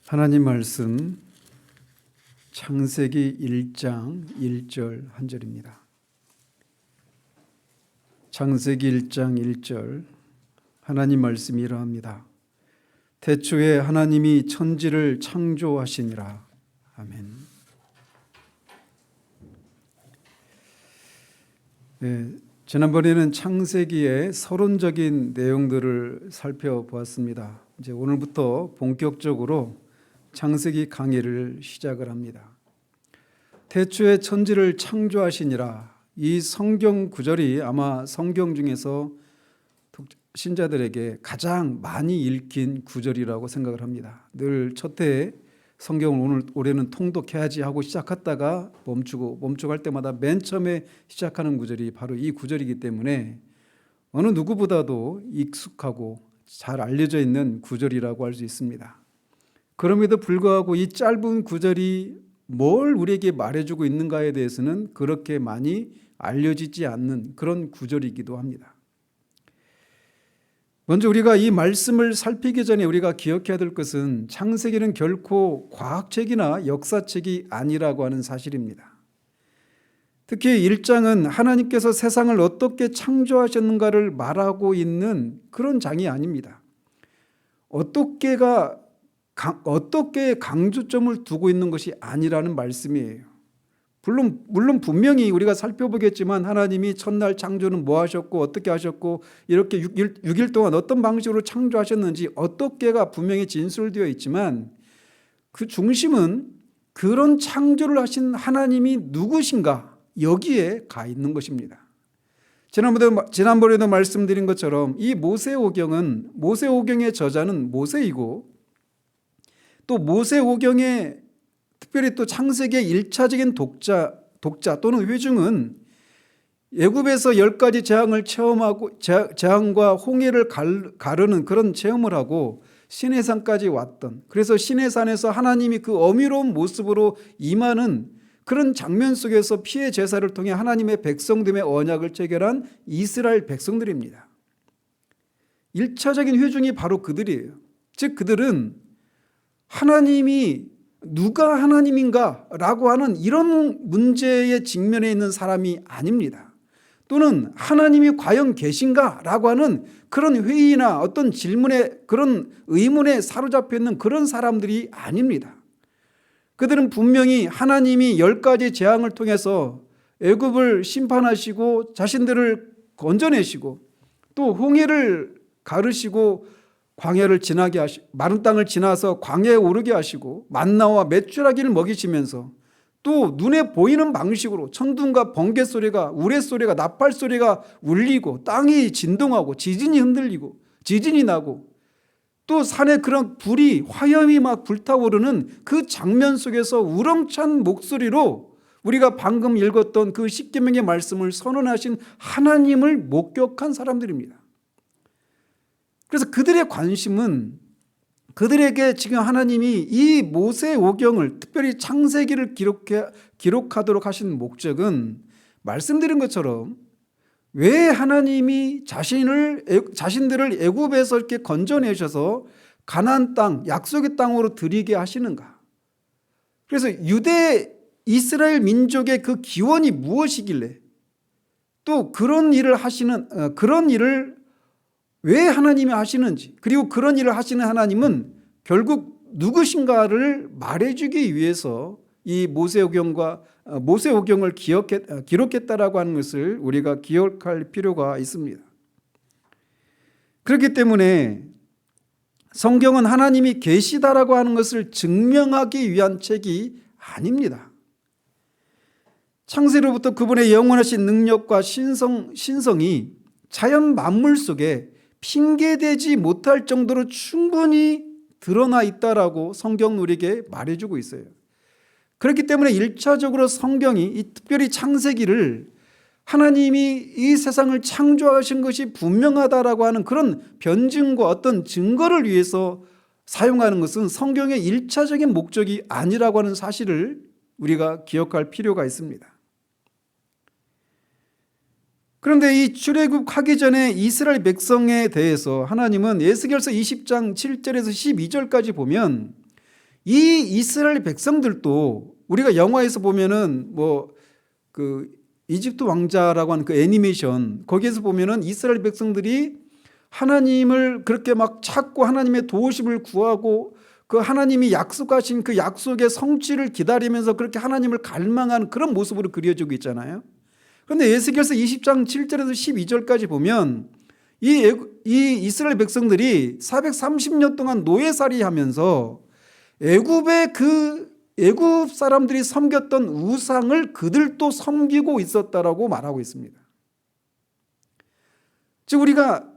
하나님 말씀 창세기 1장 1절 한 절입니다. 창세기 1장 1절 하나님 말씀이 이러합니다. 태초에 하나님이 천지를 창조하시니라. 아멘. 지난번에는 창세기의 서론적인 내용들을 살펴보았습니다. 이제 오늘부터 본격적으로 창세기 강의를 시작을 합니다. 태초에 천지를 창조하시니라. 이 성경 구절이 아마 성경 중에서 신자들에게 가장 많이 읽힌 구절이라고 생각을 합니다. 늘 첫 해에 성경을 올해는 통독해야지 하고 시작했다가 멈추고 할 때마다 맨 처음에 시작하는 구절이 바로 이 구절이기 때문에 어느 누구보다도 익숙하고 잘 알려져 있는 구절이라고 할 수 있습니다. 그럼에도 불구하고 이 짧은 구절이 뭘 우리에게 말해주고 있는가에 대해서는 그렇게 많이 알려지지 않는 그런 구절이기도 합니다. 먼저 우리가 이 말씀을 살피기 전에 우리가 기억해야 될 것은 창세기는 결코 과학책이나 역사책이 아니라고 하는 사실입니다. 특히 1장은 하나님께서 세상을 어떻게 창조하셨는가를 말하고 있는 그런 장이 아닙니다. 어떻게 강조점을 두고 있는 것이 아니라는 말씀이에요. 물론 분명히 우리가 살펴보겠지만 하나님이 첫날 창조는 뭐 하셨고 어떻게 하셨고 이렇게 6일 동안 어떤 방식으로 창조하셨는지 어떻게가 분명히 진술되어 있지만 그 중심은 그런 창조를 하신 하나님이 누구신가 여기에 가 있는 것입니다. 지난번에도 말씀드린 것처럼 이 모세오경은 모세오경의 저자는 모세이고 또 모세오경의 특별히 또 창세기의 1차적인 독자 또는 회중은 애굽에서 10가지 재앙을 체험하고 재앙과 홍해를 가르는 그런 체험을 하고 시내산까지 왔던, 그래서 시내산에서 하나님이 그 어미로운 모습으로 임하는 그런 장면 속에서 피해 제사를 통해 하나님의 백성됨의 언약을 체결한 이스라엘 백성들입니다. 1차적인 회중이 바로 그들이에요. 즉 그들은 하나님이 누가 하나님인가 라고 하는 이런 문제에 직면해 있는 사람이 아닙니다. 또는 하나님이 과연 계신가 라고 하는 그런 회의나 어떤 질문에 그런 의문에 사로잡혀 있는 그런 사람들이 아닙니다. 그들은 분명히 하나님이 10가지 재앙을 통해서 애굽을 심판하시고 자신들을 건져내시고 또 홍해를 가르시고 광야를 지나게 하시고 마른 땅을 지나서 광야에 오르게 하시고 만나와 메추라기를 먹이시면서 또 눈에 보이는 방식으로 천둥과 번개 소리가 우레 소리가 나팔 소리가 울리고 땅이 진동하고 지진이 흔들리고 지진이 나고 또 산에 그런 불이 화염이 막 불타오르는 그 장면 속에서 우렁찬 목소리로 우리가 방금 읽었던 그 십계명의 말씀을 선언하신 하나님을 목격한 사람들입니다. 그래서 그들의 관심은 그들에게 지금 하나님이 이 모세오경을 특별히 창세기를 기록하도록 하신 목적은 말씀드린 것처럼 왜 하나님이 자신들을 애굽에서 이렇게 건져내셔서 가나안 땅 약속의 땅으로 들이게 하시는가. 그래서 유대 이스라엘 민족의 그 기원이 무엇이길래 또 그런 일을 왜 하나님이 하시는지, 그리고 그런 일을 하시는 하나님은 결국 누구신가를 말해주기 위해서 이 모세오경을 기록했다라고 하는 것을 우리가 기억할 필요가 있습니다. 그렇기 때문에 성경은 하나님이 계시다라고 하는 것을 증명하기 위한 책이 아닙니다. 창세로부터 그분의 영원하신 능력과 신성이 자연 만물 속에 핑계대지 못할 정도로 충분히 드러나 있다라고 성경은 우리에게 말해주고 있어요. 그렇기 때문에 1차적으로 성경이 특별히 창세기를 하나님이 이 세상을 창조하신 것이 분명하다라고 하는 그런 변증과 어떤 증거를 위해서 사용하는 것은 성경의 1차적인 목적이 아니라고 하는 사실을 우리가 기억할 필요가 있습니다. 그런데 이 출애굽하기 전에 이스라엘 백성에 대해서 하나님은 에스겔서 20장 7절에서 12절까지 보면 이 이스라엘 백성들도 우리가 영화에서 보면은 그 이집트 왕자라고 하는 그 애니메이션 거기에서 보면은 이스라엘 백성들이 하나님을 그렇게 막 찾고 하나님의 도우심을 구하고 그 하나님이 약속하신 그 약속의 성취를 기다리면서 그렇게 하나님을 갈망하는 그런 모습으로 그려지고 있잖아요. 그런데 에스겔서 20장 7절에서 12절까지 보면 이 이스라엘 백성들이 430년 동안 노예살이 하면서 애굽 사람들이 섬겼던 우상을 그들도 섬기고 있었다라고 말하고 있습니다. 즉 우리가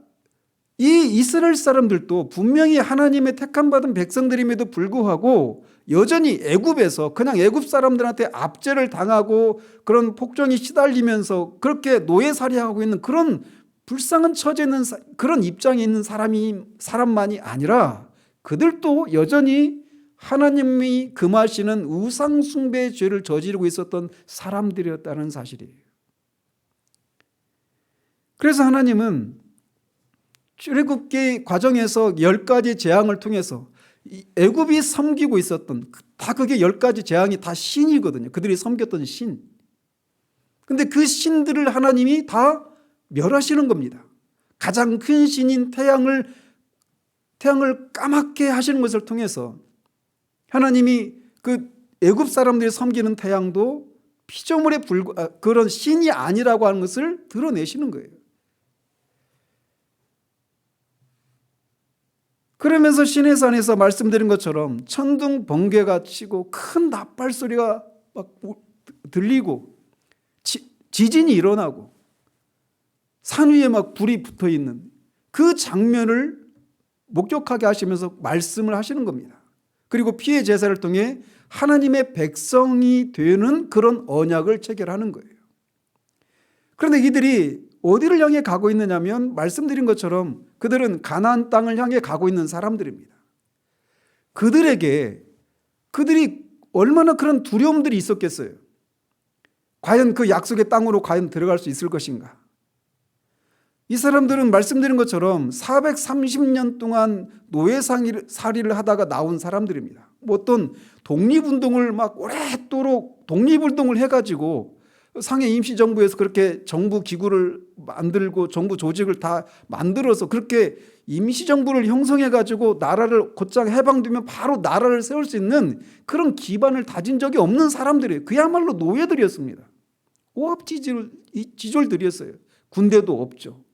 이 이스라엘 사람들도 분명히 하나님의 택함받은 백성들임에도 불구하고 여전히 애굽에서 그냥 애굽 사람들한테 압제를 당하고 그런 폭정이 시달리면서 그렇게 노예살이하고 있는 그런 불쌍한 처지에 있는 그런 입장에 있는 사람만이 아니라 그들도 여전히 하나님이 금하시는 우상 숭배의 죄를 저지르고 있었던 사람들이었다는 사실이에요. 그래서 하나님은 출애굽기 과정에서 10가지 재앙을 통해서 애굽이 섬기고 있었던 다 그게 10가지 재앙이 다 신이거든요. 그들이 섬겼던 신. 근데 그 신들을 하나님이 다 멸하시는 겁니다. 가장 큰 신인 태양을 까맣게 하시는 것을 통해서 하나님이 그 애굽 사람들이 섬기는 태양도 피조물의 그런 신이 아니라고 하는 것을 드러내시는 거예요. 그러면서 시내산에서 말씀드린 것처럼 천둥 번개가 치고 큰 나팔 소리가 막 들리고 지진이 일어나고 산 위에 막 불이 붙어 있는 그 장면을 목격하게 하시면서 말씀을 하시는 겁니다. 그리고 피의 제사를 통해 하나님의 백성이 되는 그런 언약을 체결하는 거예요. 그런데 이들이 어디를 향해 가고 있느냐면 말씀드린 것처럼 그들은 가나안 땅을 향해 가고 있는 사람들입니다. 그들이 얼마나 그런 두려움들이 있었겠어요. 과연 그 약속의 땅으로 과연 들어갈 수 있을 것인가. 이 사람들은 말씀드린 것처럼 430년 동안 노예살이를 하다가 나온 사람들입니다. 어떤 독립운동을 막 오랫도록 독립운동을 해가지고 상해 임시정부에서 그렇게 정부 기구를 만들고 정부 조직을 다 만들어서 그렇게 임시정부를 형성해가지고 나라를 곧장 해방되면 바로 나라를 세울 수 있는 그런 기반을 다진 적이 없는 사람들이에요. 그야말로 노예들이었습니다. 오합지졸들이었어요. 군대도 없죠.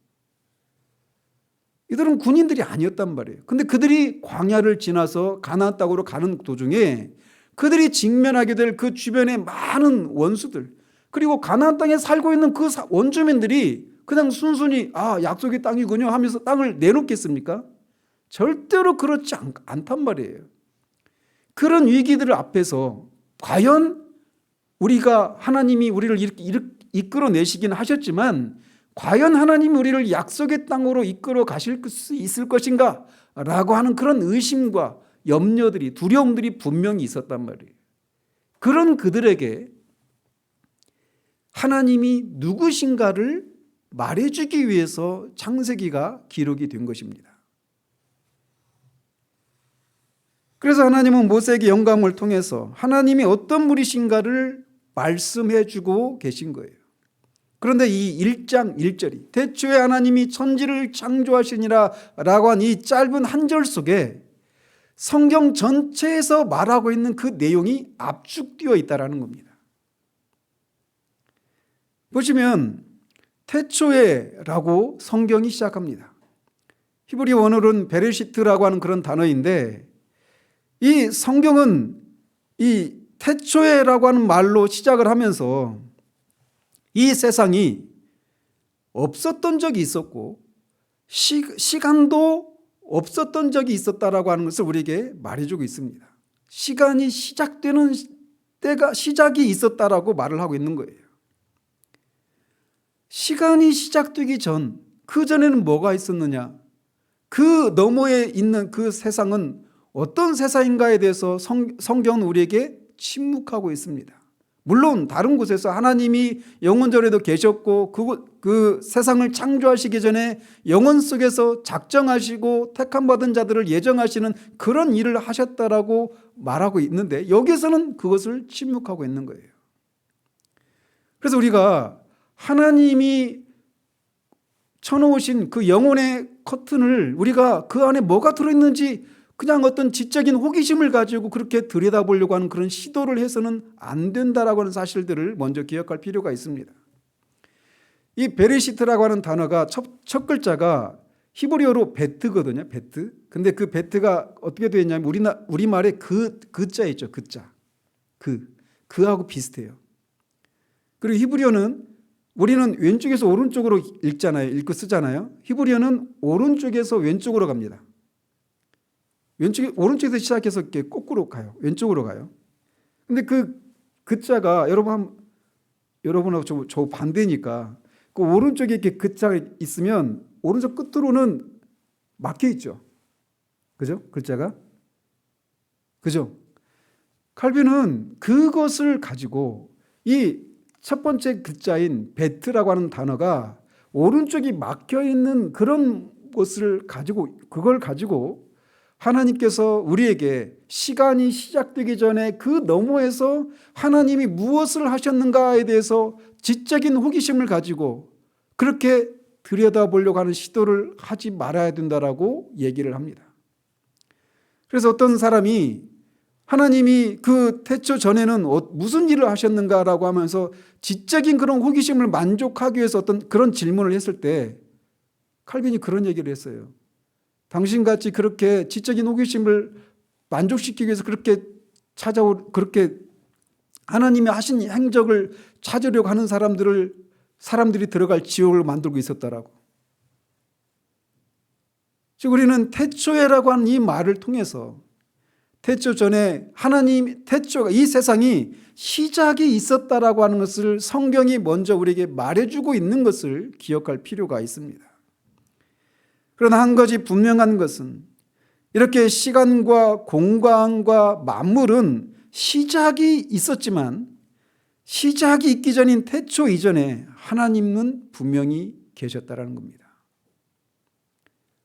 이들은 군인들이 아니었단 말이에요. 근데 그들이 광야를 지나서 가나안 땅으로 가는 도중에 그들이 직면하게 될 그 주변의 많은 원수들 그리고 가나안 땅에 살고 있는 그 원주민들이 그냥 순순히 약속의 땅이군요 하면서 땅을 내놓겠습니까? 절대로 그렇지 않단 말이에요. 그런 위기들 앞에서 과연 우리가 하나님이 우리를 이렇게 이끌어내시긴 하셨지만 과연 하나님이 우리를 약속의 땅으로 이끌어 가실 수 있을 것인가 라고 하는 그런 의심과 염려들이 두려움들이 분명히 있었단 말이에요. 그런 그들에게 하나님이 누구신가를 말해주기 위해서 창세기가 기록이 된 것입니다. 그래서 하나님은 모세에게 영감을 통해서 하나님이 어떤 분이신가를 말씀해주고 계신 거예요. 그런데 이 1장 1절이 태초에 하나님이 천지를 창조하시니라 라고 한 이 짧은 한 절 속에 성경 전체에서 말하고 있는 그 내용이 압축되어 있다는 겁니다. 보시면 태초에 라고 성경이 시작합니다. 히브리 원어로는 베레시트라고 하는 그런 단어인데 이 성경은 이 태초에라고 하는 말로 시작을 하면서 이 세상이 없었던 적이 있었고 시간도 없었던 적이 있었다라고 하는 것을 우리에게 말해주고 있습니다. 시간이 시작되는 때가 시작이 있었다라고 말을 하고 있는 거예요. 시간이 시작되기 전, 그 전에는 뭐가 있었느냐? 그 너머에 있는 그 세상은 어떤 세상인가에 대해서 성경은 우리에게 침묵하고 있습니다. 물론 다른 곳에서 하나님이 영원전에도 계셨고 그 세상을 창조하시기 전에 영원 속에서 작정하시고 택함받은 자들을 예정하시는 그런 일을 하셨다라고 말하고 있는데 여기서는 그것을 침묵하고 있는 거예요. 그래서 우리가 하나님이 쳐놓으신 그 영혼의 커튼을 우리가 그 안에 뭐가 들어있는지 그냥 어떤 지적인 호기심을 가지고 그렇게 들여다보려고 하는 그런 시도를 해서는 안 된다라고 하는 사실들을 먼저 기억할 필요가 있습니다. 이 베레시트라고 하는 단어가 첫 글자가 히브리어로 베트거든요. 베트. 근데 그 베트가 어떻게 되어 있냐면 우리말에 그자 있죠. 그자. 그하고 비슷해요. 그리고 히브리어는 우리는 왼쪽에서 오른쪽으로 읽잖아요. 읽고 쓰잖아요. 히브리어는 오른쪽에서 왼쪽으로 갑니다. 오른쪽에서 시작해서 이렇게 거꾸로 가요. 왼쪽으로 가요. 근데 그자가 여러분하고 저 반대니까 그 오른쪽에 이렇게 그자가 있으면 오른쪽 끝으로는 막혀 있죠. 그죠? 글자가. 그죠? 칼빈은 그것을 가지고 이 첫 번째 글자인 베트라고 하는 단어가 오른쪽이 막혀 있는 그런 것을 가지고 그걸 가지고 하나님께서 우리에게 시간이 시작되기 전에 그 너머에서 하나님이 무엇을 하셨는가에 대해서 지적인 호기심을 가지고 그렇게 들여다보려고 하는 시도를 하지 말아야 된다라고 얘기를 합니다. 그래서 어떤 사람이 하나님이 그 태초 전에는 무슨 일을 하셨는가라고 하면서 지적인 그런 호기심을 만족하기 위해서 어떤 그런 질문을 했을 때 칼빈이 그런 얘기를 했어요. 당신같이 그렇게 지적인 호기심을 만족시키기 위해서 그렇게 하나님이 하신 행적을 찾으려고 하는 사람들이 들어갈 지옥을 만들고 있었다라고. 즉 우리는 태초에라고 하는 이 말을 통해서 태초 전에 태초가 이 세상이 시작이 있었다라고 하는 것을 성경이 먼저 우리에게 말해주고 있는 것을 기억할 필요가 있습니다. 그러나 한 가지 분명한 것은 이렇게 시간과 공간과 만물은 시작이 있었지만 시작이 있기 전인 태초 이전에 하나님은 분명히 계셨다라는 겁니다.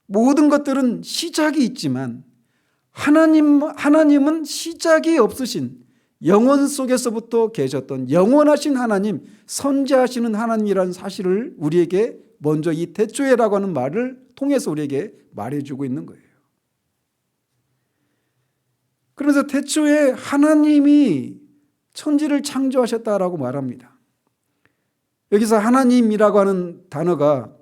모든 것들은 시작이 있지만 하나님은 시작이 없으신 영원 속에서부터 계셨던 영원하신 하나님, 선지하시는 하나님이라는 사실을 우리에게 먼저 이 태초에라고 하는 말을 통해서 우리에게 말해주고 있는 거예요. 그래서 태초에 하나님이 천지를 창조하셨다라고 말합니다. 여기서 하나님이라고 하는 단어가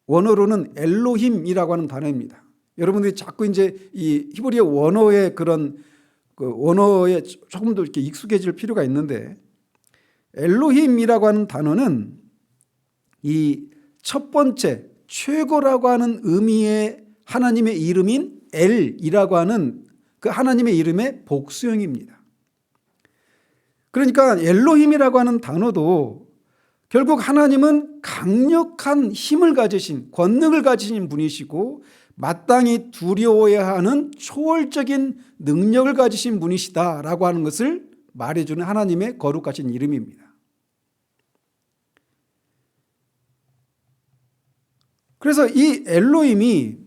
원어로는 엘로힘이라고 하는 단어입니다. 여러분들이 자꾸 이제 이 히브리어 원어의 그런 원어에 조금 더 이렇게 익숙해질 필요가 있는데 엘로힘이라고 하는 단어는 이 첫 번째 최고라고 하는 의미의 하나님의 이름인 엘이라고 하는 그 하나님의 이름의 복수형입니다. 그러니까 엘로힘이라고 하는 단어도 결국 하나님은 강력한 힘을 가지신 권능을 가지신 분이시고 마땅히 두려워야 하는 초월적인 능력을 가지신 분이시다라고 하는 것을 말해주는 하나님의 거룩하신 이름입니다. 그래서 이 엘로힘이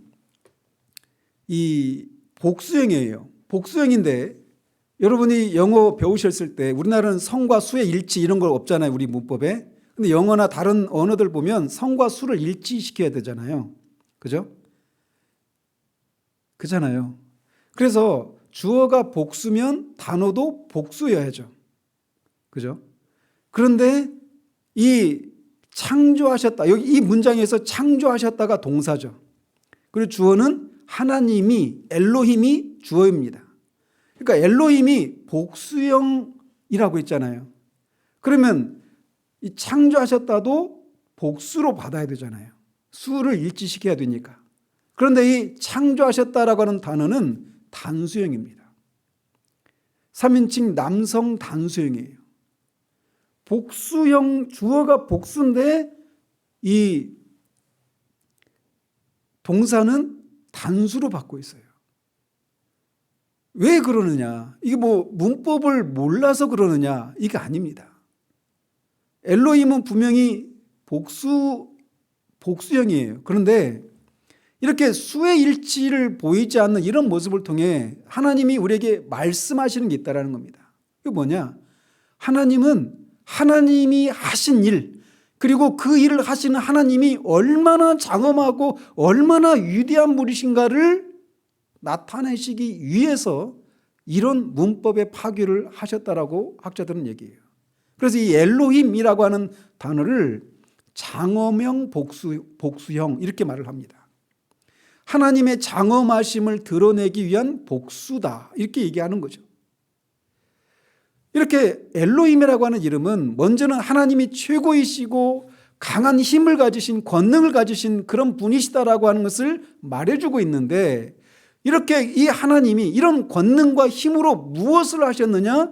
이 복수형이에요. 복수형인데 여러분이 영어 배우셨을 때 우리나라는 성과 수의 일치 이런 거 없잖아요. 우리 문법에. 근데 영어나 다른 언어들 보면 성과 수를 일치시켜야 되잖아요. 그죠? 그잖아요. 그래서 주어가 복수면 단어도 복수여야죠. 그죠? 그런데 이 창조하셨다. 여기 이 문장에서 창조하셨다가 동사죠. 그리고 주어는 하나님이 엘로힘이 주어입니다. 그러니까 엘로힘이 복수형이라고 했잖아요. 그러면 이 창조하셨다도 복수로 받아야 되잖아요. 수를 일치시켜야 되니까. 그런데 이 창조하셨다라고 하는 단어는 단수형입니다. 3인칭 남성 단수형이에요. 복수형 주어가 복수인데 이 동사는 단수로 받고 있어요. 왜 그러느냐? 이게 뭐 문법을 몰라서 그러느냐? 이게 아닙니다. 엘로힘은 분명히 복수형이에요. 그런데 이렇게 수의 일치를 보이지 않는 이런 모습을 통해 하나님이 우리에게 말씀하시는 게 있다는 겁니다. 이게 뭐냐? 하나님은 하나님이 하신 일, 그리고 그 일을 하시는 하나님이 얼마나 장엄하고 얼마나 위대한 분이신가를 나타내시기 위해서 이런 문법의 파괴를 하셨다라고 학자들은 얘기해요. 그래서 이 엘로힘이라고 하는 단어를 장엄형 복수형 이렇게 말을 합니다. 하나님의 장엄하심을 드러내기 위한 복수다 이렇게 얘기하는 거죠. 이렇게 엘로힘이라고 하는 이름은 먼저는 하나님이 최고이시고 강한 힘을 가지신 권능을 가지신 그런 분이시다라고 하는 것을 말해주고 있는데, 이렇게 이 하나님이 이런 권능과 힘으로 무엇을 하셨느냐?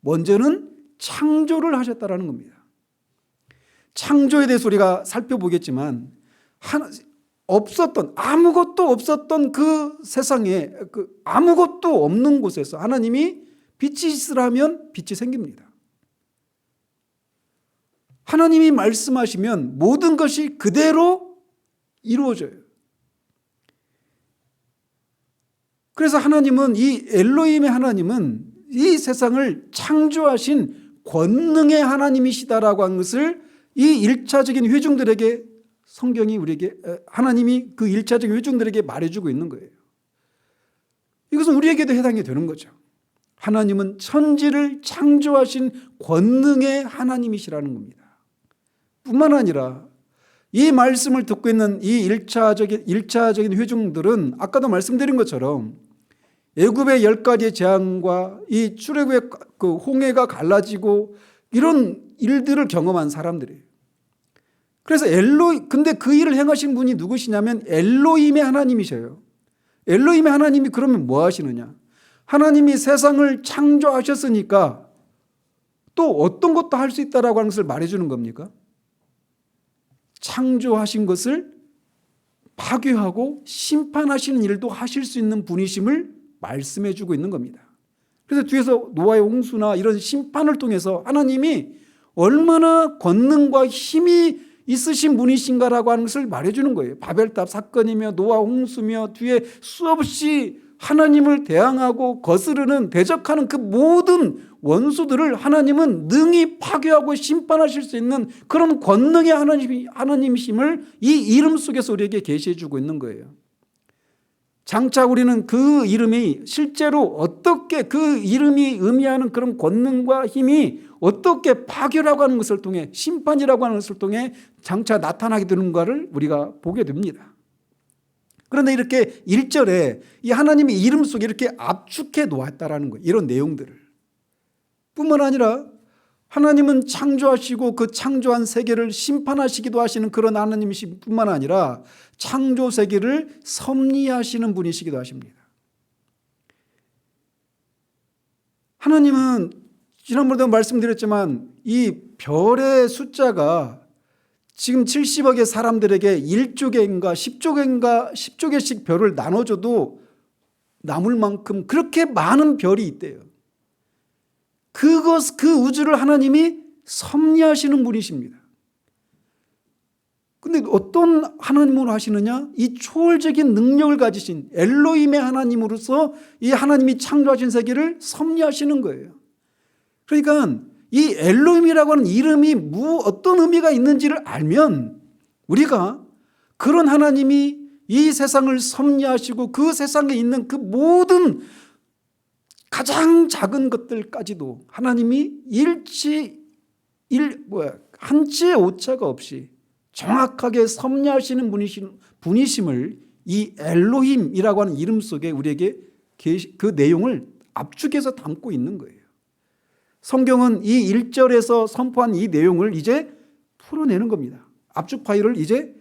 먼저는 창조를 하셨다라는 겁니다. 창조에 대해서 우리가 살펴보겠지만 아무것도 없었던 그 세상에 아무것도 없는 곳에서 하나님이 빛이 있으라면 빛이 생깁니다. 하나님이 말씀하시면 모든 것이 그대로 이루어져요. 그래서 하나님은 이 엘로힘의 하나님은 이 세상을 창조하신 권능의 하나님이시다라고 하는 것을 이 1차적인 회중들에게 성경이 우리에게 하나님이 그 1차적인 회중들에게 말해주고 있는 거예요. 이것은 우리에게도 해당이 되는 거죠. 하나님은 천지를 창조하신 권능의 하나님이시라는 겁니다. 뿐만 아니라 이 말씀을 듣고 있는 이 1차적인 회중들은 아까도 말씀드린 것처럼 애굽의 10가지의 재앙과 이 출애굽의 그 홍해가 갈라지고 이런 일들을 경험한 사람들이에요. 그래서 근데 그 일을 행하신 분이 누구시냐면 엘로힘의 하나님이셔요. 엘로힘의 하나님이 그러면 뭐 하시느냐? 하나님이 세상을 창조하셨으니까 또 어떤 것도 할 수 있다라고 하는 것을 말해주는 겁니까? 창조하신 것을 파괴하고 심판하시는 일도 하실 수 있는 분이심을 말씀해주고 있는 겁니다. 그래서 뒤에서 노아의 홍수나 이런 심판을 통해서 하나님이 얼마나 권능과 힘이 있으신 분이신가라고 하는 것을 말해주는 거예요. 바벨탑 사건이며 노아 홍수며 뒤에 수없이 하나님을 대항하고 거스르는 대적하는 그 모든 원수들을 하나님은 능히 파괴하고 심판하실 수 있는 그런 권능의 하나님이심을 이 이름 속에서 우리에게 계시해 주고 있는 거예요. 장차 우리는 그 이름이 실제로 어떻게 그 이름이 의미하는 그런 권능과 힘이 어떻게 파괴라고 하는 것을 통해 심판이라고 하는 것을 통해 장차 나타나게 되는가를 우리가 보게 됩니다. 그런데 이렇게 1절에 이 하나님의 이름 속에 이렇게 압축해 놓았다라는 거예요. 이런 내용들을. 뿐만 아니라 하나님은 창조하시고 그 창조한 세계를 심판하시기도 하시는 그런 하나님이실 뿐만 아니라 창조 세계를 섭리하시는 분이시기도 하십니다. 하나님은 지난번에도 말씀드렸지만 이 별의 숫자가 지금 70억의 사람들에게 1조개인가 10조개씩 별을 나눠줘도 남을 만큼 그렇게 많은 별이 있대요. 그 우주를 하나님이 섭리하시는 분이십니다. 그런데 어떤 하나님으로 하시느냐? 이 초월적인 능력을 가지신 엘로힘의 하나님으로서 이 하나님이 창조하신 세계를 섭리하시는 거예요. 그러니까 이 엘로힘이라고 하는 이름이 어떤 의미가 있는지를 알면 우리가 그런 하나님이 이 세상을 섭리하시고 그 세상에 있는 그 모든 가장 작은 것들까지도 하나님이 한치의 오차가 없이 정확하게 섭리하시는 분이심을 이 엘로힘이라고 하는 이름 속에 우리에게 그 내용을 압축해서 담고 있는 거예요. 성경은 이 1절에서 선포한 이 내용을 이제 풀어내는 겁니다. 압축 파일을 이제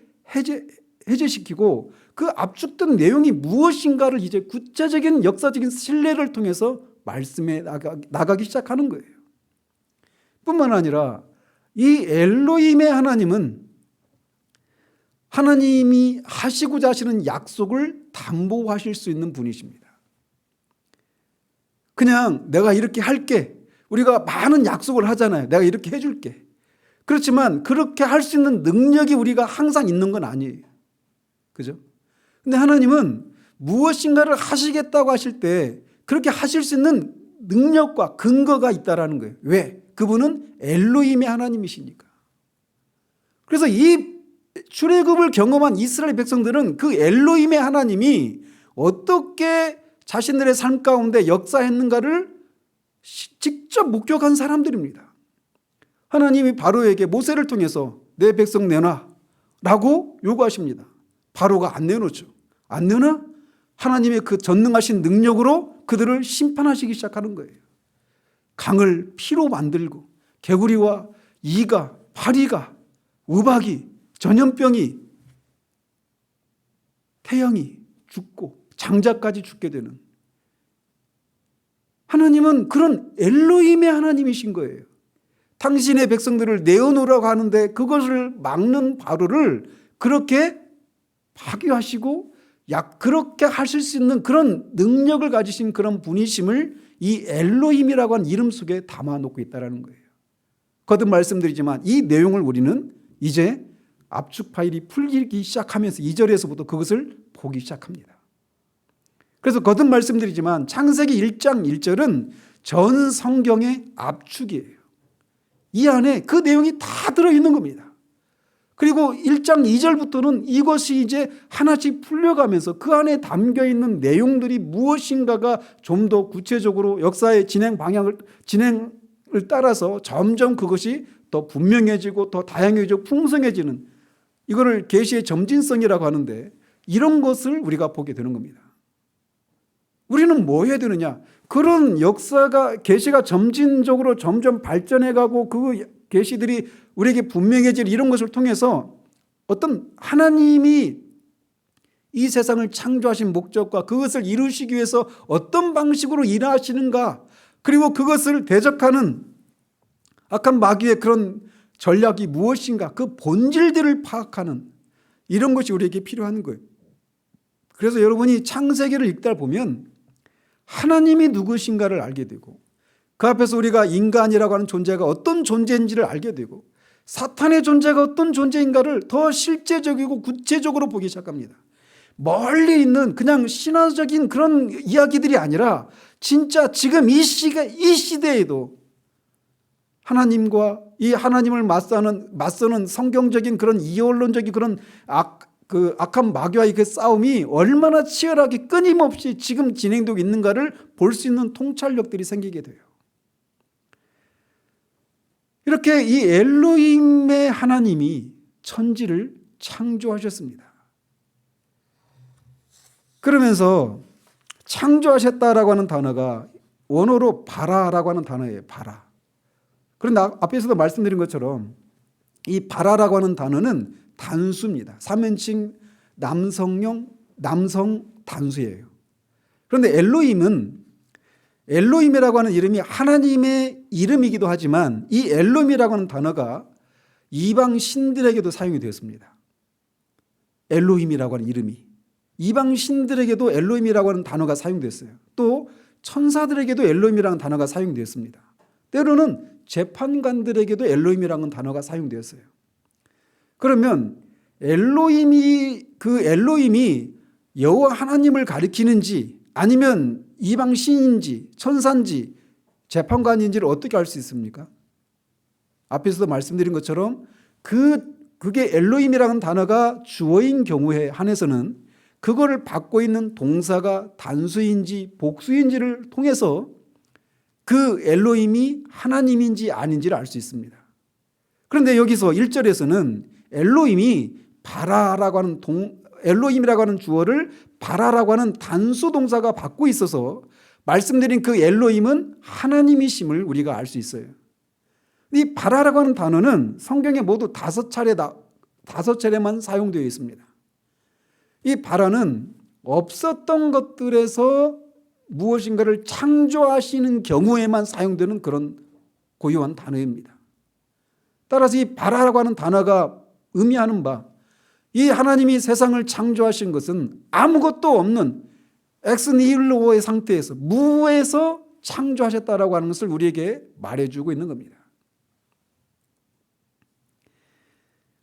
해제시키고 그 압축된 내용이 무엇인가를 이제 구체적인 역사적인 신뢰를 통해서 말씀해 나가기 시작하는 거예요. 뿐만 아니라 이 엘로힘의 하나님은 하나님이 하시고자 하시는 약속을 담보하실 수 있는 분이십니다. 그냥 내가 이렇게 할게. 우리가 많은 약속을 하잖아요. 내가 이렇게 해줄게. 그렇지만 그렇게 할 수 있는 능력이 우리가 항상 있는 건 아니에요. 그죠? 근데 하나님은 무엇인가를 하시겠다고 하실 때 그렇게 하실 수 있는 능력과 근거가 있다라는 거예요. 왜? 그분은 엘로힘의 하나님이시니까. 그래서 이 출애굽을 경험한 이스라엘 백성들은 그 엘로힘의 하나님이 어떻게 자신들의 삶 가운데 역사했는가를 직접 목격한 사람들입니다. 하나님이 바로에게 모세를 통해서 내 백성 내놔 라고 요구하십니다. 바로가 안 내놓죠. 안 내놔? 하나님의 그 전능하신 능력으로 그들을 심판하시기 시작하는 거예요. 강을 피로 만들고 개구리와 이가, 파리가, 우박이, 전염병이, 태양이 죽고 장자까지 죽게 되는, 하나님은 그런 엘로힘의 하나님이신 거예요. 당신의 백성들을 내어놓으라고 하는데 그것을 막는 바로를 그렇게 파괴하시고 그렇게 하실 수 있는 그런 능력을 가지신 그런 분이심을 이 엘로힘이라고 하는 이름 속에 담아놓고 있다는 거예요. 거듭 말씀드리지만 이 내용을 우리는 이제 압축 파일이 풀리기 시작하면서 2절에서부터 그것을 보기 시작합니다. 그래서 거듭 말씀드리지만 창세기 1장 1절은 전 성경의 압축이에요. 이 안에 그 내용이 다 들어있는 겁니다. 그리고 1장 2절부터는 이것이 이제 하나씩 풀려가면서 그 안에 담겨있는 내용들이 무엇인가가 좀 더 구체적으로 역사의 진행을 따라서 점점 그것이 더 분명해지고 더 다양해지고 풍성해지는, 이거를 계시의 점진성이라고 하는데 이런 것을 우리가 보게 되는 겁니다. 우리는 뭐 해야 되느냐? 그런 역사가 계시가 점진적으로 점점 발전해가고 그 계시들이 우리에게 분명해질 이런 것을 통해서 어떤 하나님이 이 세상을 창조하신 목적과 그것을 이루시기 위해서 어떤 방식으로 일하시는가, 그리고 그것을 대적하는 악한 마귀의 그런 전략이 무엇인가, 그 본질들을 파악하는 이런 것이 우리에게 필요한 거예요. 그래서 여러분이 창세기를 읽다 보면 하나님이 누구신가를 알게 되고 그 앞에서 우리가 인간이라고 하는 존재가 어떤 존재인지를 알게 되고 사탄의 존재가 어떤 존재인가를 더 실제적이고 구체적으로 보기 시작합니다. 멀리 있는 그냥 신화적인 그런 이야기들이 아니라 진짜 지금 이 시대에도 하나님과 이 하나님을 맞서는 성경적인 그런 이원론적인 그런 악한 마귀와의 그 싸움이 얼마나 치열하게 끊임없이 지금 진행되고 있는가를 볼 수 있는 통찰력들이 생기게 돼요. 이렇게 이 엘로힘의 하나님이 천지를 창조하셨습니다. 그러면서 창조하셨다라고 하는 단어가 원어로 바라라고 하는 단어예요. 바라. 그런데 앞에서도 말씀드린 것처럼 이 바라라고 하는 단어는 단수입니다. 3인칭 남성형 남성 단수예요. 그런데 엘로힘이라고 하는 이름이 하나님의 이름이기도 하지만 이 엘로힘이라고 하는 단어가 이방 신들에게도 사용이 되었습니다. 엘로힘이라고 하는 이름이 이방 신들에게도 엘로힘이라고 하는 단어가 사용됐어요. 또 천사들에게도 엘로힘이라는 단어가 사용되었습니다. 때로는 재판관들에게도 엘로힘이라는 단어가 사용되었어요. 그러면 그 엘로힘이 여호와 하나님을 가리키는지 아니면 이방 신인지 천사인지 재판관인지를 어떻게 알 수 있습니까? 앞에서도 말씀드린 것처럼 그게 엘로힘이라는 단어가 주어인 경우에 한해서는 그거를 받고 있는 동사가 단수인지 복수인지를 통해서 그 엘로힘이 하나님인지 아닌지를 알 수 있습니다. 그런데 여기서 1절에서는 엘로힘이 바라라고 하는 엘로힘이라고 하는 주어를 바라라고 하는 단수 동사가 받고 있어서 말씀드린 그 엘로힘은 하나님이심을 우리가 알 수 있어요. 이 바라라고 하는 단어는 성경에 모두 5차례만 사용되어 있습니다. 이 바라는 없었던 것들에서 무엇인가를 창조하시는 경우에만 사용되는 그런 고유한 단어입니다. 따라서 이 바라라고 하는 단어가 의미하는 바, 이 하나님이 세상을 창조하신 것은 아무것도 없는 엑스니힐로의 상태에서 무에서 창조하셨다라고 하는 것을 우리에게 말해주고 있는 겁니다.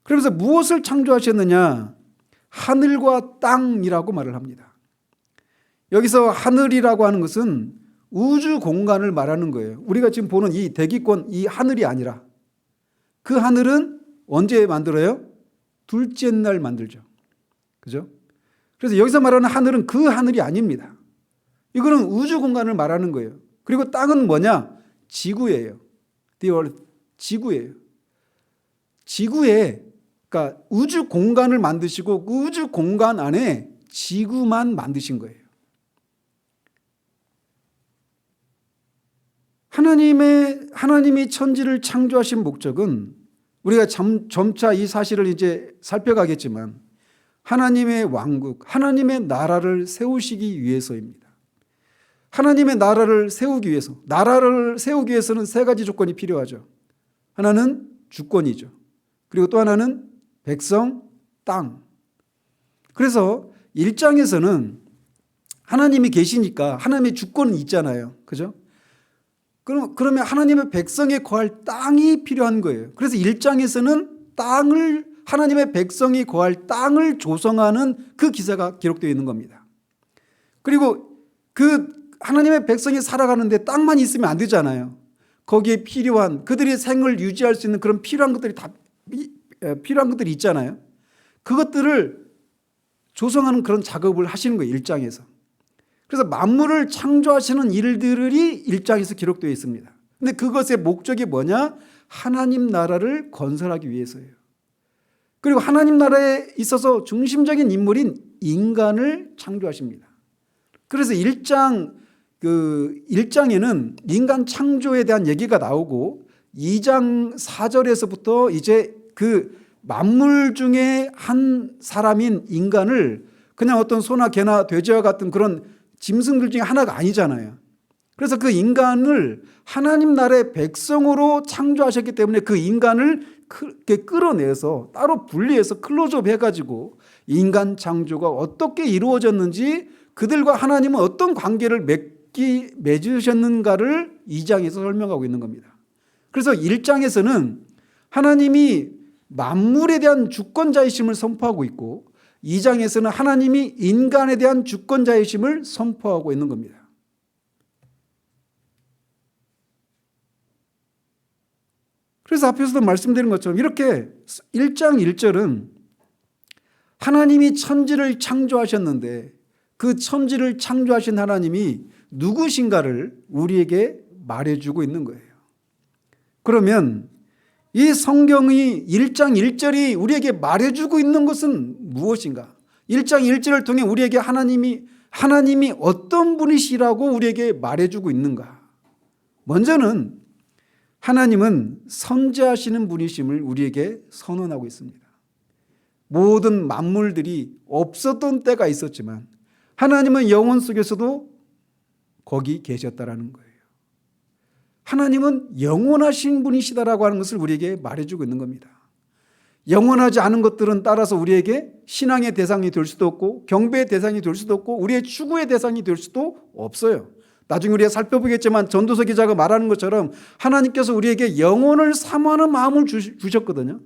그러면서 무엇을 창조하셨느냐? 하늘과 땅이라고 말을 합니다. 여기서 하늘이라고 하는 것은 우주 공간을 말하는 거예요. 우리가 지금 보는 이 대기권, 이 하늘이 아니라 그 하늘은 언제 만들어요? 둘째 날 만들죠. 그죠? 그래서 여기서 말하는 하늘은 그 하늘이 아닙니다. 이거는 우주 공간을 말하는 거예요. 그리고 땅은 뭐냐? 지구예요. The earth, 지구예요. 지구에, 그러니까 우주 공간을 만드시고 그 우주 공간 안에 지구만 만드신 거예요. 하나님이 천지를 창조하신 목적은 우리가 점차 이 사실을 이제 살펴가겠지만 하나님의 왕국, 하나님의 나라를 세우시기 위해서입니다. 하나님의 나라를 세우기 위해서는 세 가지 조건이 필요하죠. 하나는 주권이죠. 그리고 또 하나는 백성, 땅. 그래서 1장에서는 하나님이 계시니까 하나님의 주권은 있잖아요. 그죠? 그러면 하나님의 백성에 거할 땅이 필요한 거예요. 그래서 1장에서는 하나님의 백성이 거할 땅을 조성하는 그 기사가 기록되어 있는 겁니다. 그리고 그 하나님의 백성이 살아가는데 땅만 있으면 안 되잖아요. 거기에 필요한 그들의 생을 유지할 수 있는 그런 필요한 것들이 있잖아요. 그것들을 조성하는 그런 작업을 하시는 거예요. 1장에서. 그래서 만물을 창조하시는 일들이 1장에서 기록되어 있습니다. 그런데 그것의 목적이 뭐냐? 하나님 나라를 건설하기 위해서예요. 그리고 하나님 나라에 있어서 중심적인 인물인 인간을 창조하십니다. 그래서 1장에는 인간 창조에 대한 얘기가 나오고 2장 4절에서부터 이제 그 만물 중에 한 사람인 인간을 그냥 어떤 소나 개나 돼지와 같은 그런 짐승들 중에 하나가 아니잖아요. 그래서 그 인간을 하나님 나라의 백성으로 창조하셨기 때문에 그 인간을 끌어내서 따로 분리해서 클로즈업 해가지고 인간 창조가 어떻게 이루어졌는지 그들과 하나님은 어떤 관계를 맺으셨는가를 2장에서 설명하고 있는 겁니다. 그래서 1장에서는 하나님이 만물에 대한 주권자이심을 선포하고 있고 2장에서는 하나님이 인간에 대한 주권자이심을 선포하고 있는 겁니다. 그래서 앞에서도 말씀드린 것처럼 이렇게 1장 1절은 하나님이 천지를 창조하셨는데 그 천지를 창조하신 하나님이 누구신가를 우리에게 말해주고 있는 거예요. 그러면 이 성경이 1장 1절이 우리에게 말해주고 있는 것은 무엇인가? 1장 1절을 통해 우리에게 하나님이 어떤 분이시라고 우리에게 말해주고 있는가? 먼저는 하나님은 선지하시는 분이심을 우리에게 선언하고 있습니다. 모든 만물들이 없었던 때가 있었지만 하나님은 영원 속에서도 거기 계셨다라는 거예요. 하나님은 영원하신 분이시다라고 하는 것을 우리에게 말해주고 있는 겁니다. 영원하지 않은 것들은 따라서 우리에게 신앙의 대상이 될 수도 없고 경배의 대상이 될 수도 없고 우리의 추구의 대상이 될 수도 없어요. 나중에 우리가 살펴보겠지만 전도서 기자가 말하는 것처럼 하나님께서 우리에게 영혼을 사모하는 마음을 주셨거든요.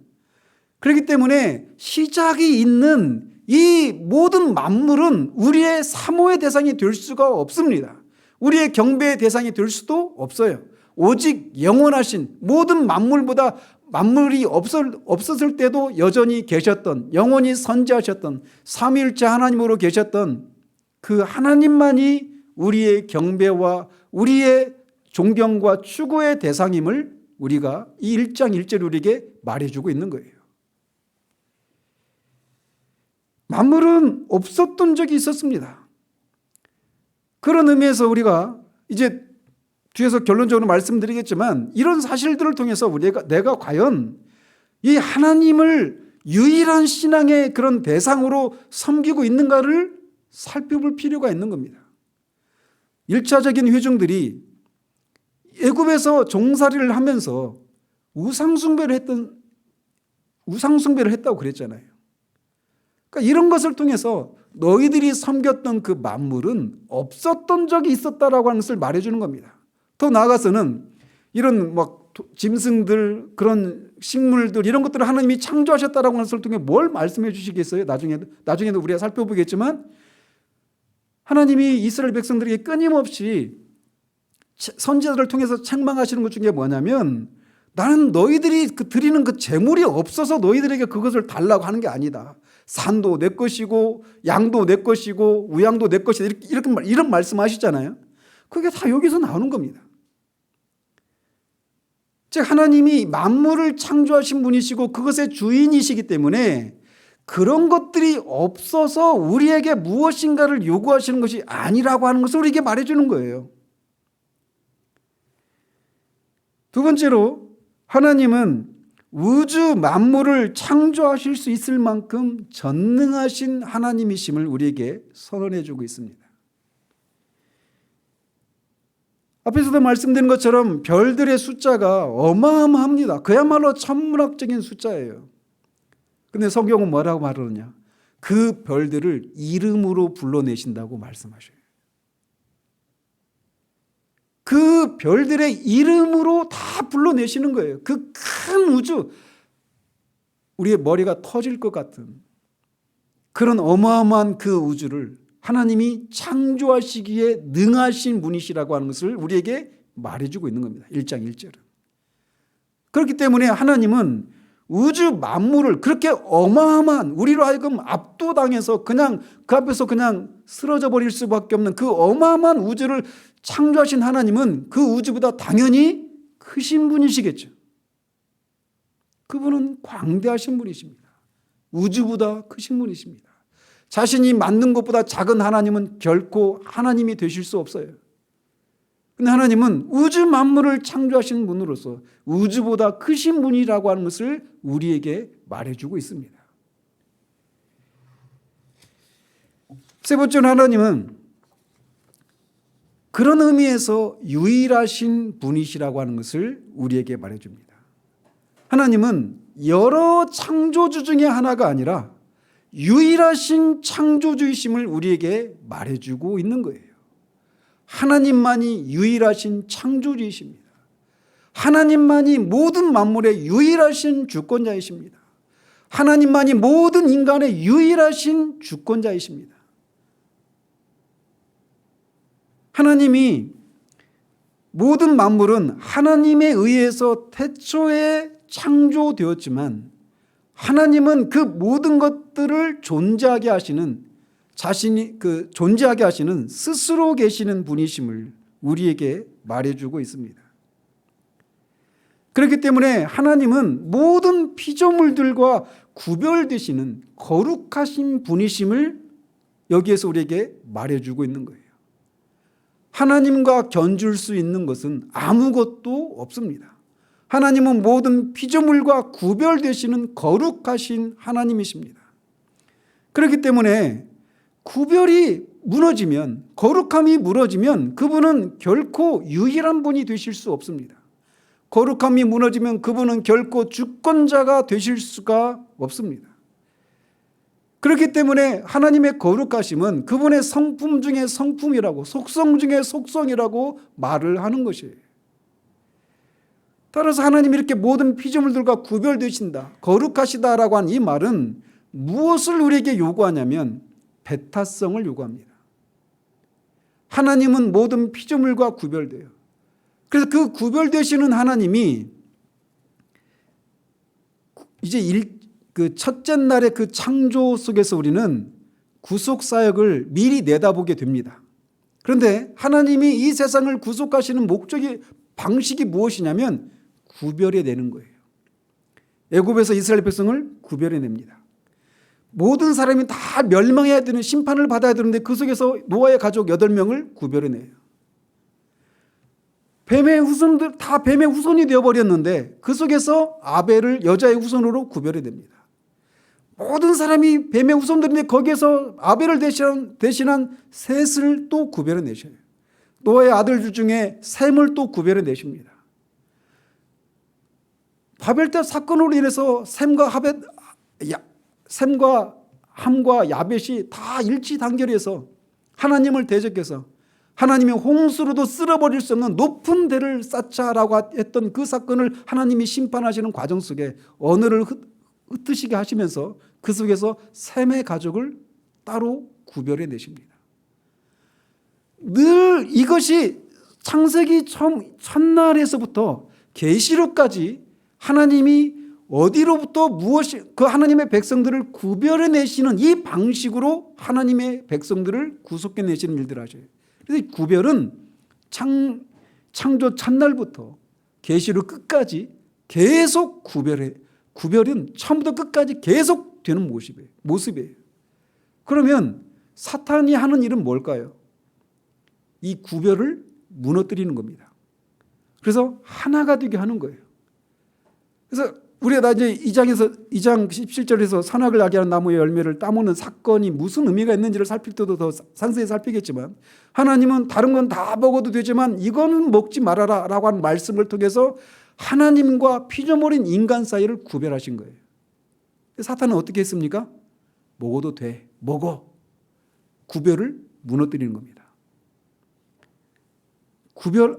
그렇기 때문에 시작이 있는 이 모든 만물은 우리의 사모의 대상이 될 수가 없습니다. 우리의 경배의 대상이 될 수도 없어요. 오직 영원하신 모든 만물보다 만물이 없었을 때도 여전히 계셨던 영원히 선지하셨던 삼위일체 하나님으로 계셨던 그 하나님만이 우리의 경배와 우리의 존경과 추구의 대상임을 우리가 이 1장 1절 우리에게 말해주고 있는 거예요. 만물은 없었던 적이 있었습니다. 그런 의미에서 우리가 이제 뒤에서 결론적으로 말씀드리겠지만 이런 사실들을 통해서 내가 과연 이 하나님을 유일한 신앙의 그런 대상으로 섬기고 있는가를 살펴볼 필요가 있는 겁니다. 1차적인 회중들이 애굽에서 종살이를 하면서 우상숭배를 했다고 그랬잖아요. 그러니까 이런 것을 통해서 너희들이 섬겼던 그 만물은 없었던 적이 있었다라고 하는 것을 말해주는 겁니다. 더 나아가서는 이런 막 짐승들, 그런 식물들, 이런 것들을 하나님이 창조하셨다라고 하는 것을 통해 뭘 말씀해 주시겠어요? 나중에도 우리가 살펴보겠지만 하나님이 이스라엘 백성들에게 끊임없이 선지자들을 통해서 책망하시는 것 중에 뭐냐면, 나는 너희들이 드리는 그 재물이 없어서 너희들에게 그것을 달라고 하는 게 아니다. 산도 내 것이고 양도 내 것이고 우양도 내 것이다. 이런 말씀하시잖아요. 그게 다 여기서 나오는 겁니다. 즉 하나님이 만물을 창조하신 분이시고 그것의 주인이시기 때문에 그런 것들이 없어서 우리에게 무엇인가를 요구하시는 것이 아니라고 하는 것을 우리에게 말해주는 거예요. 두 번째로, 하나님은 우주 만물을 창조하실 수 있을 만큼 전능하신 하나님이심을 우리에게 선언해 주고 있습니다. 앞에서도 말씀드린 것처럼 별들의 숫자가 어마어마합니다. 그야말로 천문학적인 숫자예요. 근데 성경은 뭐라고 말하느냐? 그 별들을 이름으로 불러내신다고 말씀하셔요. 그 별들의 이름으로 다 불러내시는 거예요. 그 큰 우주, 우리의 머리가 터질 것 같은 그런 어마어마한 그 우주를 하나님이 창조하시기에 능하신 분이시라고 하는 것을 우리에게 말해주고 있는 겁니다. 1장 1절은. 그렇기 때문에 하나님은 우주 만물을 그렇게 어마어마한, 우리로 하여금 압도당해서 그냥 그 앞에서 그냥 쓰러져 버릴 수밖에 없는 그 어마어마한 우주를 창조하신 하나님은 그 우주보다 당연히 크신 분이시겠죠. 그분은 광대하신 분이십니다. 우주보다 크신 분이십니다. 자신이 만든 것보다 작은 하나님은 결코 하나님이 되실 수 없어요. 그런데 하나님은 우주 만물을 창조하신 분으로서 우주보다 크신 분이라고 하는 것을 우리에게 말해주고 있습니다. 세 번째로, 하나님은 그런 의미에서 유일하신 분이시라고 하는 것을 우리에게 말해줍니다. 하나님은 여러 창조주 중에 하나가 아니라 유일하신 창조주이심을 우리에게 말해주고 있는 거예요. 하나님만이 유일하신 창조주이십니다. 하나님만이 모든 만물의 유일하신 주권자이십니다. 하나님만이 모든 인간의 유일하신 주권자이십니다. 하나님이 모든 만물은 하나님에 의해서 태초에 창조되었지만 하나님은 그 모든 것들을 존재하게 하시는, 자신이 존재하게 하시는 스스로 계시는 분이심을 우리에게 말해주고 있습니다. 그렇기 때문에 하나님은 모든 피조물들과 구별되시는 거룩하신 분이심을 여기에서 우리에게 말해주고 있는 거예요. 하나님과 견줄 수 있는 것은 아무것도 없습니다. 하나님은 모든 피조물과 구별되시는 거룩하신 하나님이십니다. 그렇기 때문에 구별이 무너지면, 거룩함이 무너지면 그분은 결코 유일한 분이 되실 수 없습니다. 거룩함이 무너지면 그분은 결코 주권자가 되실 수가 없습니다. 그렇기 때문에 하나님의 거룩하심은 그분의 성품 중에 성품이라고, 속성 중에 속성이라고 말을 하는 것이에요. 따라서 하나님이 이렇게 모든 피조물들과 구별되신다, 거룩하시다라고 한 이 말은 무엇을 우리에게 요구하냐면 배타성을 요구합니다. 하나님은 모든 피조물과 구별돼요. 그래서 그 구별되시는 하나님이 이제 그 첫째 날의 그 창조 속에서 우리는 구속 사역을 미리 내다보게 됩니다. 그런데 하나님이 이 세상을 구속하시는 목적이, 방식이 무엇이냐면 구별해내는 거예요. 애굽에서 이스라엘 백성을 구별해냅니다. 모든 사람이 다 멸망해야 되는, 심판을 받아야 되는데 그 속에서 노아의 가족 8명을 구별해내요. 뱀의 후손들 다 뱀의 후손이 되어버렸는데 그 속에서 아벨을 여자의 후손으로 구별해냅니다. 모든 사람이 뱀의 후손들인데 거기에서 아벨을 대신한 셋을 또 구별해내셔요. 노아의 아들들 중에 셈을 또 구별해내십니다. 바벨탑 사건으로 인해서 셈과 함과 야벳이 다 일치단결해서 하나님을 대적해서 하나님이 홍수로도 쓸어버릴 수 없는 높은 대를 쌓자라고 했던 그 사건을 하나님이 심판하시는 과정 속에 언어를 흩으시게 하시면서 그 속에서 셈의 가족을 따로 구별해 내십니다. 늘 이것이 창세기 첫날에서부터 계시록까지 하나님이 어디로부터 무엇이 그 하나님의 백성들을 구별해 내시는 이 방식으로 하나님의 백성들을 구속해 내시는 일들을 하셔요. 그래서 이 구별은 창조 첫날부터 계시록 끝까지 계속 구별은 처음부터 끝까지 계속 되는 모습이에요. 그러면 사탄이 하는 일은 뭘까요? 이 구별을 무너뜨리는 겁니다. 그래서 하나가 되게 하는 거예요. 그래서 우리가 다 이제 2장 17절에서 선악을 알게 하는 나무의 열매를 따먹는 사건이 무슨 의미가 있는지를 살필 때도 더 상세히 살피겠지만, 하나님은 다른 건 다 먹어도 되지만 이거는 먹지 말아라 라고 하는 말씀을 통해서 하나님과 피조물인 인간 사이를 구별하신 거예요. 사탄은 어떻게 했습니까? 먹어도 돼, 먹어. 구별을 무너뜨리는 겁니다.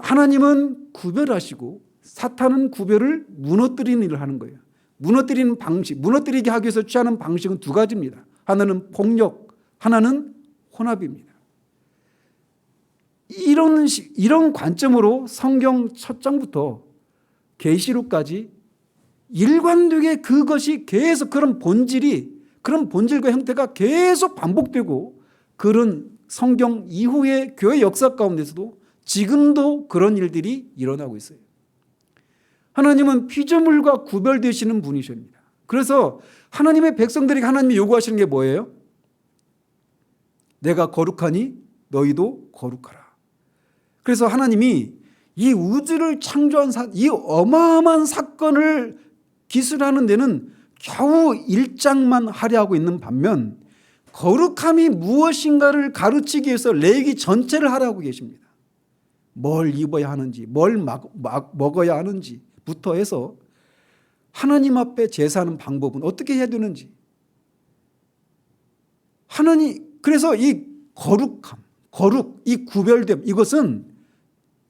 하나님은 구별하시고 사탄은 구별을 무너뜨리는 일을 하는 거예요. 무너뜨리는 방식, 무너뜨리게 하기 위해서 취하는 방식은 두 가지입니다. 하나는 폭력, 하나는 혼합입니다. 이런 관점으로 성경 첫 장부터 계시록까지 일관되게 그것이 계속 그런 본질과 형태가 계속 반복되고, 그런 성경 이후의 교회 역사 가운데서도 지금도 그런 일들이 일어나고 있어요. 하나님은 피조물과 구별되시는 분이십니다. 그래서 하나님의 백성들에게 하나님이 요구하시는 게 뭐예요? 내가 거룩하니 너희도 거룩하라. 그래서 하나님이 이 우주를 창조한 이 어마어마한 사건을 기술하는 데는 겨우 1장만 하려고 있는 반면, 거룩함이 무엇인가를 가르치기 위해서 레위기 전체를 하라고 계십니다. 뭘 입어야 하는지, 뭘 먹어야 하는지 부터 해서 하나님 앞에 제사하는 방법은 어떻게 해야 되는지, 그래서 이 이 구별됨, 이것은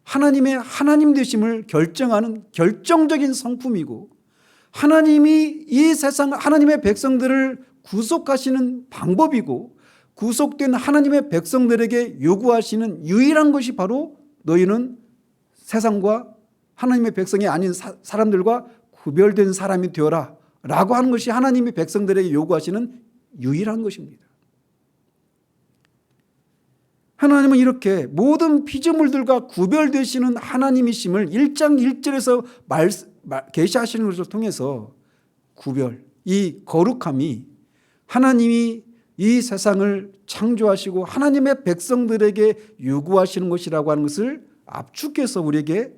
하나님의 하나님 되심을 결정하는 결정적인 성품이고, 하나님이 이 세상 하나님의 백성들을 구속하시는 방법이고, 구속된 하나님의 백성들에게 요구하시는 유일한 것이 바로 너희는 세상과 하나님의 백성이 아닌 사람들과 구별된 사람이 되어라 라고 하는 것이 하나님의 백성들에게 요구하시는 유일한 것입니다. 하나님은 이렇게 모든 피조물들과 구별되시는 하나님이심을 1장 1절에서 계시하시는 것을 통해서 이 거룩함이 하나님이 이 세상을 창조하시고 하나님의 백성들에게 요구하시는 것이라고 하는 것을 압축해서 우리에게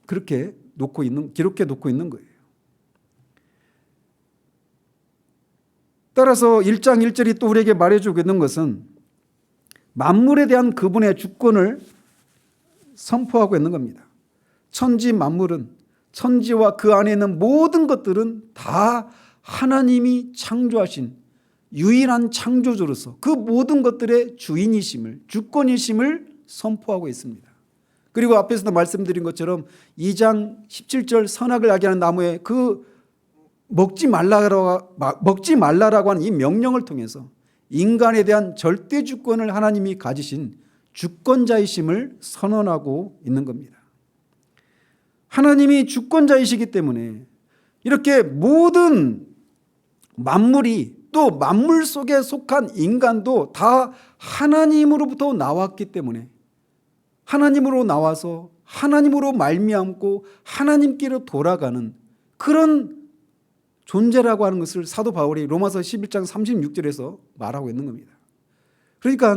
그렇게 기록해 놓고 있는 거예요. 따라서 1장 1절이 또 우리에게 말해주고 있는 것은 만물에 대한 그분의 주권을 선포하고 있는 겁니다. 천지 만물은, 천지와 그 안에 있는 모든 것들은 다 하나님이 창조하신 유일한 창조주로서 그 모든 것들의 주인이심을, 주권이심을 선포하고 있습니다. 그리고 앞에서도 말씀드린 것처럼 2장 17절 선악을 알게 하는 나무에 그 먹지 말라라고 하는 이 명령을 통해서 인간에 대한 절대 주권을 하나님이 가지신 주권자이심을 선언하고 있는 겁니다. 하나님이 주권자이시기 때문에 이렇게 모든 만물이, 또 만물 속에 속한 인간도 다 하나님으로부터 나왔기 때문에 하나님으로 나와서 하나님으로 말미암고 하나님께로 돌아가는 그런 존재라고 하는 것을 사도 바울이 로마서 11장 36절에서 말하고 있는 겁니다. 그러니까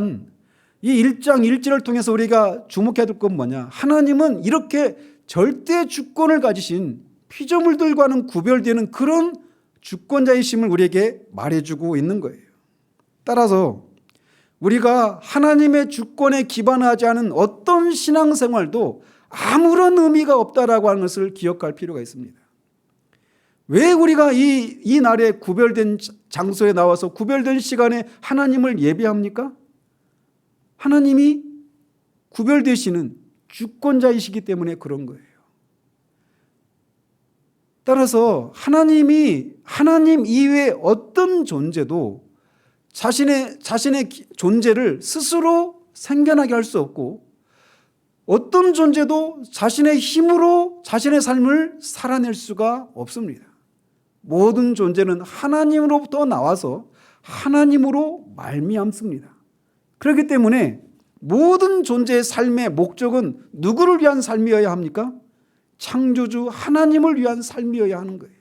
이 1장 1절을 통해서 우리가 주목해야 될 건 뭐냐? 하나님은 이렇게 절대 주권을 가지신 피조물들과는 구별되는 그런 주권자이심을 우리에게 말해주고 있는 거예요. 따라서 우리가 하나님의 주권에 기반하지 않은 어떤 신앙생활도 아무런 의미가 없다라고 하는 것을 기억할 필요가 있습니다. 왜 우리가 이 날에 구별된 장소에 나와서 구별된 시간에 하나님을 예배합니까? 하나님이 구별되시는 주권자이시기 때문에 그런 거예요. 따라서 하나님 이외에 어떤 존재도 자신의 존재를 스스로 생겨나게 할 수 없고, 어떤 존재도 자신의 힘으로 자신의 삶을 살아낼 수가 없습니다. 모든 존재는 하나님으로부터 나와서 하나님으로 말미암습니다. 그렇기 때문에 모든 존재의 삶의 목적은 누구를 위한 삶이어야 합니까? 창조주 하나님을 위한 삶이어야 하는 거예요.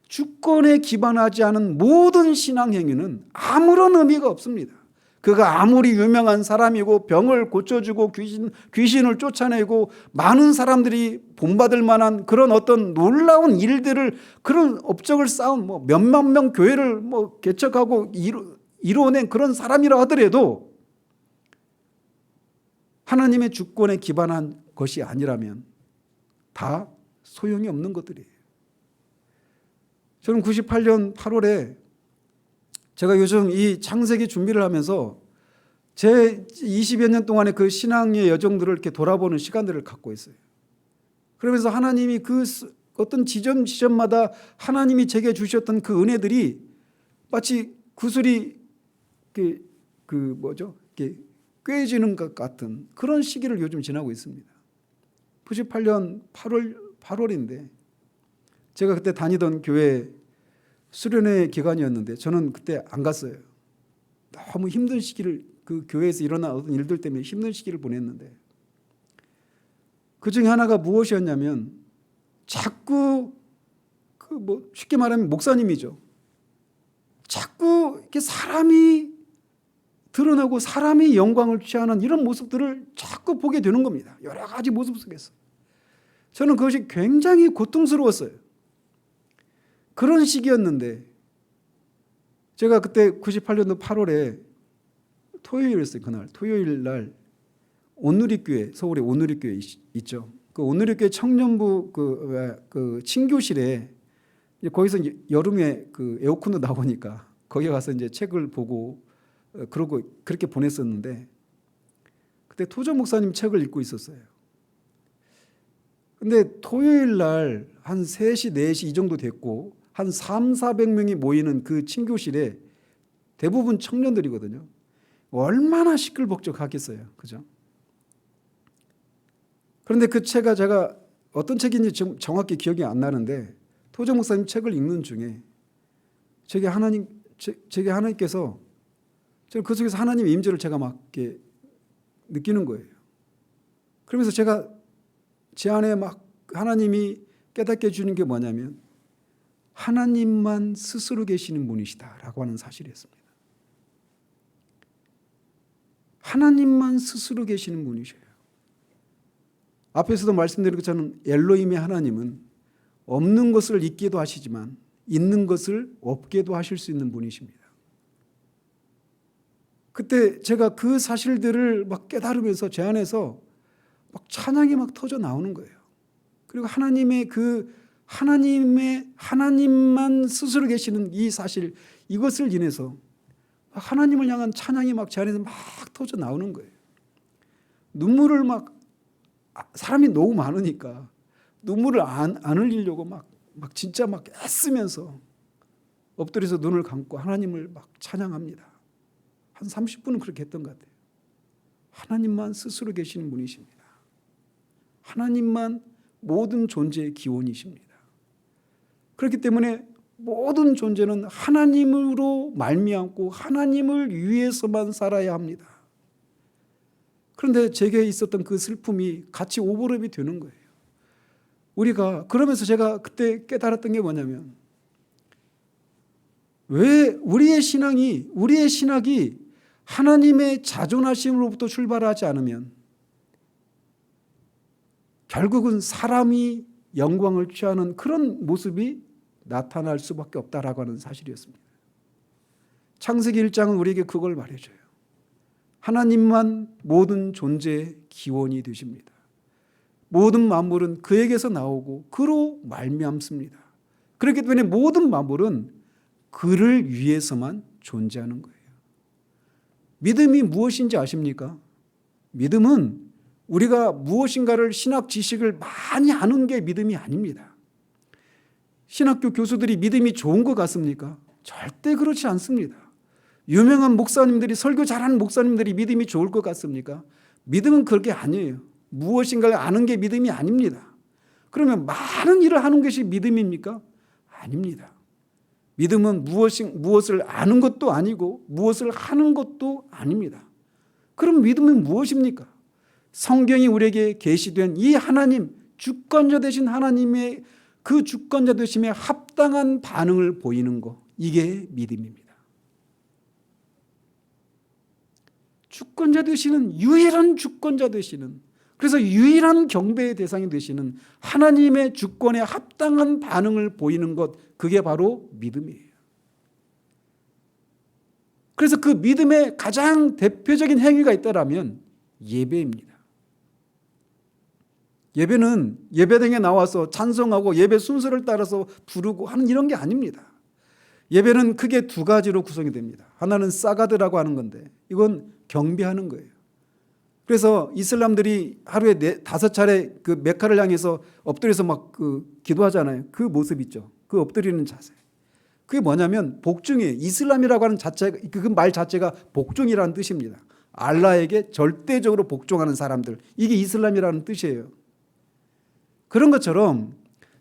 주권에 기반하지 않은 모든 신앙 행위는 아무런 의미가 없습니다. 그가 아무리 유명한 사람이고 병을 고쳐주고 귀신을 쫓아내고 많은 사람들이 본받을 만한 그런 어떤 놀라운 일들을, 그런 업적을 쌓은 몇만 명 교회를 개척하고 이루어낸 그런 사람이라 하더라도 하나님의 주권에 기반한 것이 아니라면 다 소용이 없는 것들이에요. 저는 98년 8월에 제가 요즘 이 창세기 준비를 하면서 제 20여 년 동안의 그 신앙의 여정들을 이렇게 돌아보는 시간들을 갖고 있어요. 그러면서 하나님이 그 어떤 지점마다 하나님이 제게 주셨던 그 은혜들이 마치 구슬이 이렇게 꿰지는 것 같은 그런 시기를 요즘 지나고 있습니다. 98년 8월인데 제가 그때 다니던 교회 수련회 기간이었는데 저는 그때 안 갔어요. 너무 힘든 시기를, 그 교회에서 일어난 어떤 일들 때문에 힘든 시기를 보냈는데, 그 중에 하나가 무엇이었냐면 자꾸 쉽게 말하면 목사님이죠. 자꾸 이렇게 사람이 드러나고 사람이 영광을 취하는 이런 모습들을 자꾸 보게 되는 겁니다. 여러 가지 모습 속에서. 저는 그것이 굉장히 고통스러웠어요. 그런 시기였는데 제가 그때 98년도 8월에 토요일이었어요. 그날 토요일 날 온누리교회, 서울에 온누리교회 있죠. 그 온누리교회 청년부 그 친교실에 거기서 이제 여름에 그 에어컨도 나오니까 거기 가서 이제 책을 보고 그러고 그렇게 보냈었는데, 그때 토저 목사님 책을 읽고 있었어요. 근데 토요일 날 한 3시, 4시 이 정도 됐고 한 300~400명이 모이는 그 친교실에 대부분 청년들이거든요. 얼마나 시끌벅적하겠어요. 그죠? 그런데 그 책가 제가 어떤 책인지 지금 정확히 기억이 안 나는데, 토저 목사님 책을 읽는 중에 제게 하나님께서, 그 속에서 하나님의 임재를 제가 막 이렇게 느끼는 거예요. 그러면서 제가 제 안에 막 하나님이 깨닫게 해주는 게 뭐냐면 하나님만 스스로 계시는 분이시다라고 하는 사실이었습니다. 하나님만 스스로 계시는 분이셔요. 앞에서도 말씀드린 것처럼 엘로힘의 하나님은 없는 것을 있게도 하시지만 있는 것을 없게도 하실 수 있는 분이십니다. 그때 제가 그 사실들을 막 깨달으면서 제 안에서 막 찬양이 막 터져 나오는 거예요. 그리고 하나님만 스스로 계시는 이 사실, 이것을 인해서 하나님을 향한 찬양이 막 제 안에서 막 터져 나오는 거예요. 눈물을 사람이 너무 많으니까 눈물을 안 흘리려고 막 진짜 막 애쓰면서 엎드려서 눈을 감고 하나님을 막 찬양합니다. 한 30분은 그렇게 했던 것 같아요. 하나님만 스스로 계시는 분이십니다. 하나님만 모든 존재의 기원이십니다. 그렇기 때문에 모든 존재는 하나님으로 말미암고 하나님을 위해서만 살아야 합니다. 그런데 제게 있었던 그 슬픔이 같이 오버랩이 되는 거예요. 그러면서 제가 그때 깨달았던 게 뭐냐면, 왜 우리의 신학이 하나님의 자존하심으로부터 출발하지 않으면 결국은 사람이 영광을 취하는 그런 모습이 나타날 수밖에 없다라고 하는 사실이었습니다. 창세기 1장은 우리에게 그걸 말해줘요. 하나님만 모든 존재의 기원이 되십니다. 모든 만물은 그에게서 나오고 그로 말미암습니다. 그렇기 때문에 모든 만물은 그를 위해서만 존재하는 거예요. 믿음이 무엇인지 아십니까? 믿음은 우리가 무엇인가를 신학 지식을 많이 아는 게 믿음이 아닙니다. 신학교 교수들이 믿음이 좋은 것 같습니까? 절대 그렇지 않습니다. 유명한 목사님들이, 설교 잘하는 목사님들이 믿음이 좋을 것 같습니까? 믿음은 그렇게 아니에요. 무엇인가를 아는 게 믿음이 아닙니다. 그러면 많은 일을 하는 것이 믿음입니까? 아닙니다. 믿음은 무엇을 아는 것도 아니고 무엇을 하는 것도 아닙니다. 그럼 믿음은 무엇입니까? 성경이 우리에게 계시된 이 하나님, 주권자 되신 하나님의 그 주권자 되심에 합당한 반응을 보이는 것, 이게 믿음입니다. 주권자 되시는, 유일한 주권자 되시는, 그래서 유일한 경배의 대상이 되시는 하나님의 주권에 합당한 반응을 보이는 것, 그게 바로 믿음이에요. 그래서 그 믿음의 가장 대표적인 행위가 있다면 예배입니다. 예배는 예배당에 나와서 찬송하고 예배 순서를 따라서 부르고 하는 이런 게 아닙니다. 예배는 크게 두 가지로 구성이 됩니다. 하나는 사가드라고 하는 건데 이건 경배하는 거예요. 그래서 이슬람들이 하루에 5차례 그 메카를 향해서 엎드려서 막 기도하잖아요. 그 모습 있죠. 그 엎드리는 자세. 그게 뭐냐면 복종이에요. 이슬람이라고 하는 자체가, 그 말 자체가 복종이라는 뜻입니다. 알라에게 절대적으로 복종하는 사람들. 이게 이슬람이라는 뜻이에요. 그런 것처럼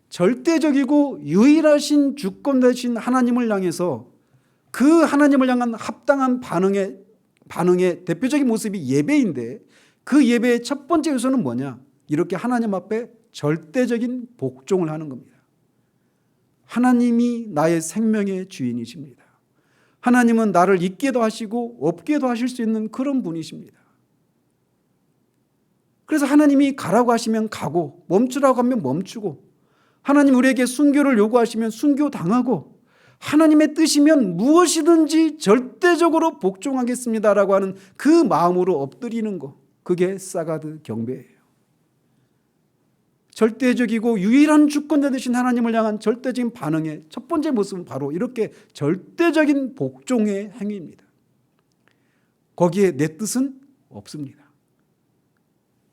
절대적이고 유일하신 주권 되신 하나님을 향해서 그 하나님을 향한 합당한 반응의 대표적인 모습이 예배인데 그 예배의 첫 번째 요소는 뭐냐? 이렇게 하나님 앞에 절대적인 복종을 하는 겁니다. 하나님이 나의 생명의 주인이십니다. 하나님은 나를 있게도 하시고 없게도 하실 수 있는 그런 분이십니다. 그래서 하나님이 가라고 하시면 가고 멈추라고 하면 멈추고 하나님 우리에게 순교를 요구하시면 순교당하고 하나님의 뜻이면 무엇이든지 절대적으로 복종하겠습니다라고 하는 그 마음으로 엎드리는 것, 그게 사가드 경배예요. 절대적이고 유일한 주권자 되신 하나님을 향한 절대적인 반응의 첫 번째 모습은 바로 이렇게 절대적인 복종의 행위입니다. 거기에 내 뜻은 없습니다.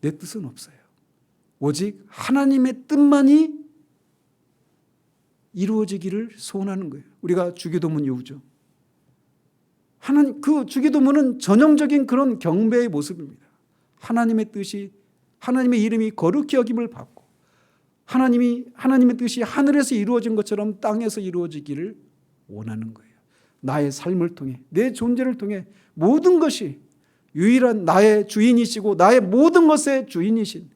내 뜻은 없어요. 오직 하나님의 뜻만이 이루어지기를 소원하는 거예요. 우리가 주기도문 외우죠. 하나님, 그 주기도문은 전형적인 그런 경배의 모습입니다. 하나님의 뜻이, 하나님의 이름이 거룩히 여김을 받고 하나님의 뜻이 하늘에서 이루어진 것처럼 땅에서 이루어지기를 원하는 거예요. 나의 삶을 통해, 내 존재를 통해 모든 것이 유일한 나의 주인이시고 나의 모든 것의 주인이신,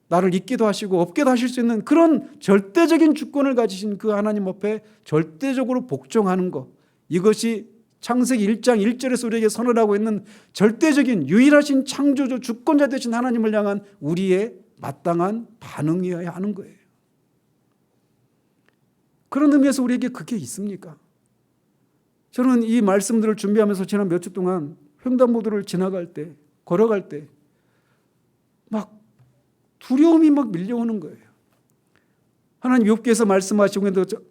나를 있기도 하시고 없게도 하실 수 있는 그런 절대적인 주권을 가지신 그 하나님 앞에 절대적으로 복종하는 것, 이것이 창세기 1장 1절에서 우리에게 선언하고 있는 절대적인 유일하신 창조주 주권자 되신 하나님을 향한 우리의 마땅한 반응이어야 하는 거예요. 그런 의미에서 우리에게 그게 있습니까? 저는 이 말씀들을 준비하면서 지난 몇 주 동안 횡단보도를 지나갈 때, 걸어갈 때 막 두려움이 막 밀려오는 거예요. 하나님 욥기에서 말씀하시고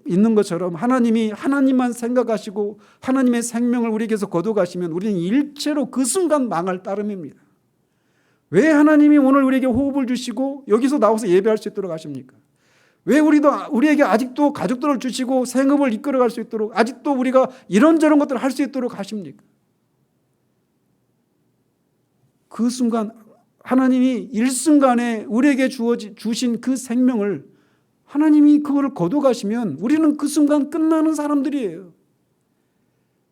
있는 것처럼 하나님만 생각하시고 하나님의 생명을 우리에게서 거둬가시면 우리는 일체로 그 순간 망할 따름입니다. 왜 하나님이 오늘 우리에게 호흡을 주시고 여기서 나와서 예배할 수 있도록 하십니까? 왜 우리에게 아직도 가족들을 주시고 생업을 이끌어갈 수 있도록, 아직도 우리가 이런저런 것들을 할 수 있도록 하십니까? 그 순간 하나님이 일순간에 우리에게 주신 그 생명을 하나님이 그거를 거둬가시면 우리는 그 순간 끝나는 사람들이에요.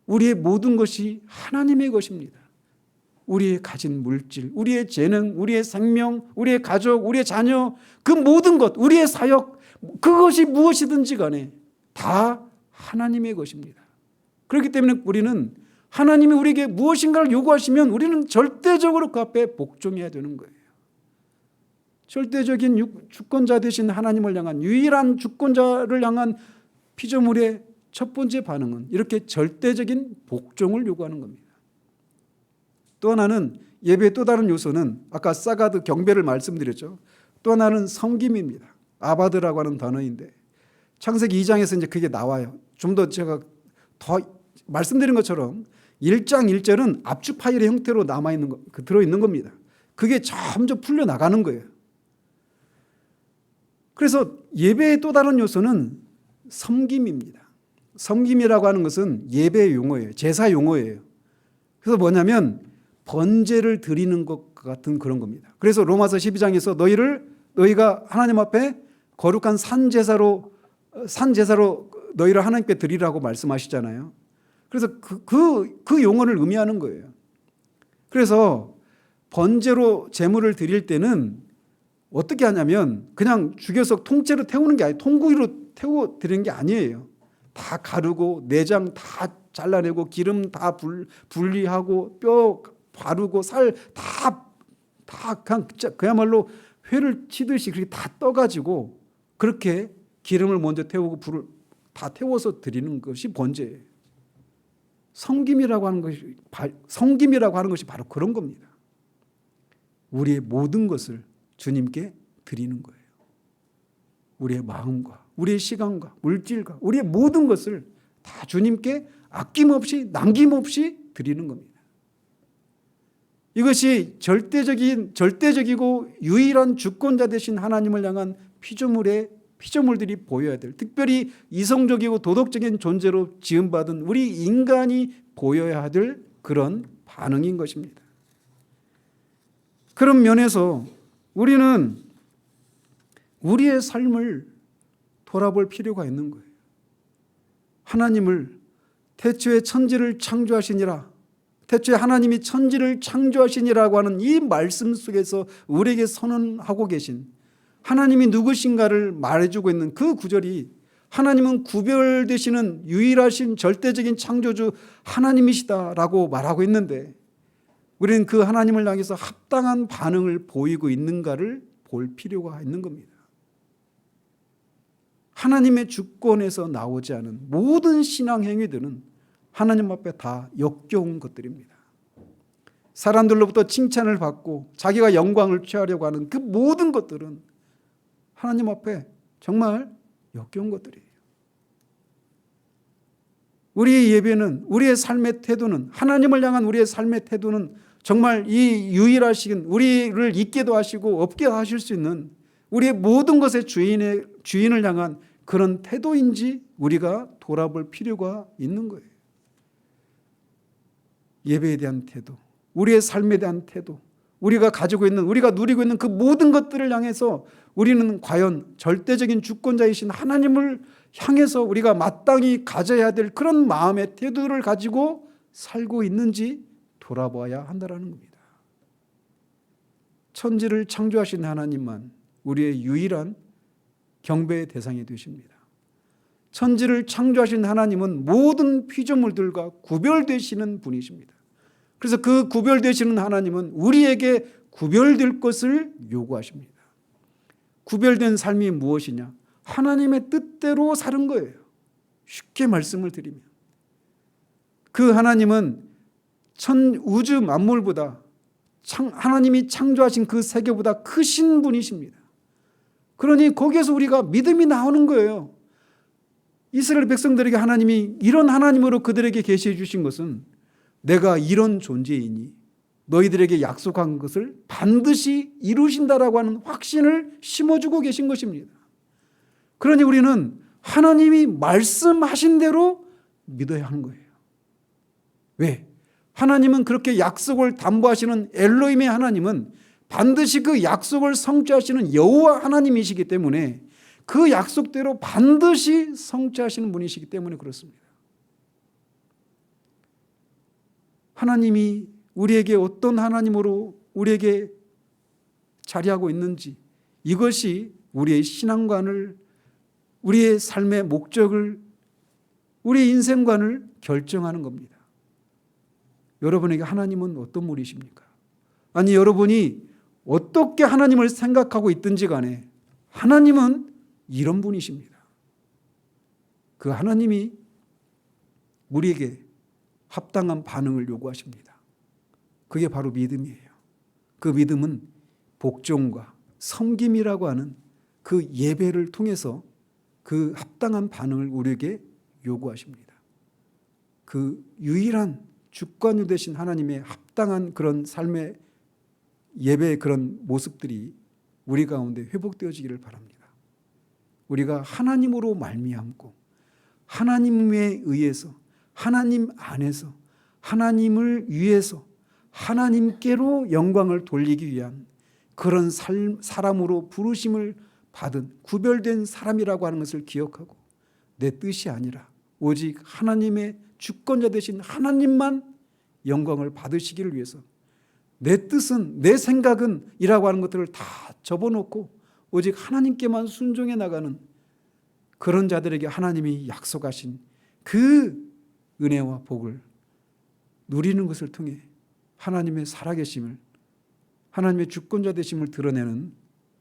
우리의 모든 것이 하나님의 것입니다. 우리의 가진 물질, 우리의 재능, 우리의 생명, 우리의 가족, 우리의 자녀, 그 모든 것, 우리의 사역, 그것이 무엇이든지 간에 다 하나님의 것입니다. 그렇기 때문에 우리는 하나님이 우리에게 무엇인가를 요구하시면 우리는 절대적으로 그 앞에 복종해야 되는 거예요. 절대적인 주권자 되신 하나님을 향한, 유일한 주권자를 향한 피조물의 첫 번째 반응은 이렇게 절대적인 복종을 요구하는 겁니다. 또 하나는, 예배의 또 다른 요소는 아까 사가드 경배를 말씀드렸죠. 또 하나는 섬김입니다. 아바드라고 하는 단어인데 창세기 2장에서 이제 그게 나와요. 좀 더 제가 더 말씀드린 것처럼 1장 1절은 압축 파일의 형태로 남아있는 거, 들어있는 겁니다. 그게 점점 풀려나가는 거예요. 그래서 예배의 또 다른 요소는 섬김입니다. 섬김이라고 하는 것은 예배 용어예요. 제사 용어예요. 그래서 뭐냐면 번제를 드리는 것 같은 그런 겁니다. 그래서 로마서 12장에서 너희가 하나님 앞에 거룩한 산제사로 너희를 하나님께 드리라고 말씀하시잖아요. 그래서 그 용어를 의미하는 거예요. 그래서 번제로 제물을 드릴 때는 어떻게 하냐면 그냥 죽여서 통째로 태우는 게 아니에요. 통구이로 태워 드리는 게 아니에요. 다 가르고 내장 다 잘라내고 기름 다 분리하고 뼈 바르고 살 다 그냥 그야말로 회를 치듯이 그렇게 다 떠가지고 그렇게 기름을 먼저 태우고 불을 다 태워서 드리는 것이 번제예요. 섬김이라고 하는 것이 바로 그런 겁니다. 우리의 모든 것을 주님께 드리는 거예요. 우리의 마음과 우리의 시간과 물질과 우리의 모든 것을 다 주님께 아낌없이 남김없이 드리는 겁니다. 이것이 절대적이고 유일한 주권자 되신 하나님을 향한 피조물들이 보여야 될, 특별히 이성적이고 도덕적인 존재로 지음받은 우리 인간이 보여야 될 그런 반응인 것입니다. 그런 면에서 우리는 우리의 삶을 돌아볼 필요가 있는 거예요. 하나님을 태초에 천지를 창조하시니라, 태초에 하나님이 천지를 창조하시니라고 하는 이 말씀 속에서 우리에게 선언하고 계신 하나님이 누구신가를 말해주고 있는 그 구절이 하나님은 구별되시는 유일하신 절대적인 창조주 하나님이시다라고 말하고 있는데 우리는 그 하나님을 향해서 합당한 반응을 보이고 있는가를 볼 필요가 있는 겁니다. 하나님의 주권에서 나오지 않은 모든 신앙 행위들은 하나님 앞에 다 역겨운 것들입니다. 사람들로부터 칭찬을 받고 자기가 영광을 취하려고 하는 그 모든 것들은 하나님 앞에 정말 역겨운 것들이에요. 우리의 예배는, 우리의 삶의 태도는, 하나님을 향한 우리의 삶의 태도는 정말 이 유일하신 우리를 있게도 하시고 없게도 하실 수 있는 우리의 모든 것의 주인을 향한 그런 태도인지 우리가 돌아볼 필요가 있는 거예요. 예배에 대한 태도, 우리의 삶에 대한 태도, 우리가 누리고 있는 그 모든 것들을 향해서 우리는 과연 절대적인 주권자이신 하나님을 향해서 우리가 마땅히 가져야 될 그런 마음의 태도를 가지고 살고 있는지 돌아봐야 한다는 겁니다. 천지를 창조하신 하나님만 우리의 유일한 경배의 대상이 되십니다. 천지를 창조하신 하나님은 모든 피조물들과 구별되시는 분이십니다. 그래서 그 구별되시는 하나님은 우리에게 구별될 것을 요구하십니다. 구별된 삶이 무엇이냐? 하나님의 뜻대로 사는 거예요. 쉽게 말씀을 드리면 그 하나님은 우주 만물보다 하나님이 창조하신 그 세계보다 크신 분이십니다. 그러니 거기에서 우리가 믿음이 나오는 거예요. 이스라엘 백성들에게 하나님이 이런 하나님으로 그들에게 계시해 주신 것은 내가 이런 존재이니 너희들에게 약속한 것을 반드시 이루신다라고 하는 확신을 심어주고 계신 것입니다. 그러니 우리는 하나님이 말씀하신 대로 믿어야 하는 거예요. 왜? 하나님은 그렇게 약속을 담보하시는 엘로힘의 하나님은 반드시 그 약속을 성취하시는 여호와 하나님이시기 때문에 그 약속대로 반드시 성취하시는 분이시기 때문에 그렇습니다. 하나님이 우리에게 어떤 하나님으로 우리에게 자리하고 있는지 이것이 우리의 신앙관을, 우리의 삶의 목적을, 우리의 인생관을 결정하는 겁니다. 여러분에게 하나님은 어떤 분이십니까? 아니 여러분이 어떻게 하나님을 생각하고 있든지 간에 하나님은 이런 분이십니다. 그 하나님이 우리에게 합당한 반응을 요구하십니다. 그게 바로 믿음이에요. 그 믿음은 복종과 섬김이라고 하는 그 예배를 통해서 그 합당한 반응을 우리에게 요구하십니다. 그 유일한 주권이 되신 하나님의 합당한 그런 삶의 예배의 그런 모습들이 우리 가운데 회복되어지기를 바랍니다. 우리가 하나님으로 말미암고 하나님에 의해서 하나님 안에서 하나님을 위해서 하나님께로 영광을 돌리기 위한 그런 사람으로 부르심을 받은 구별된 사람이라고 하는 것을 기억하고 내 뜻이 아니라 오직 하나님의 주권자 되신 하나님만 영광을 받으시기를 위해서 내 뜻은 내 생각은 이라고 하는 것들을 다 접어놓고 오직 하나님께만 순종해 나가는 그런 자들에게 하나님이 약속하신 그 은혜와 복을 누리는 것을 통해 하나님의 살아계심을 하나님의 주권자 되심을 드러내는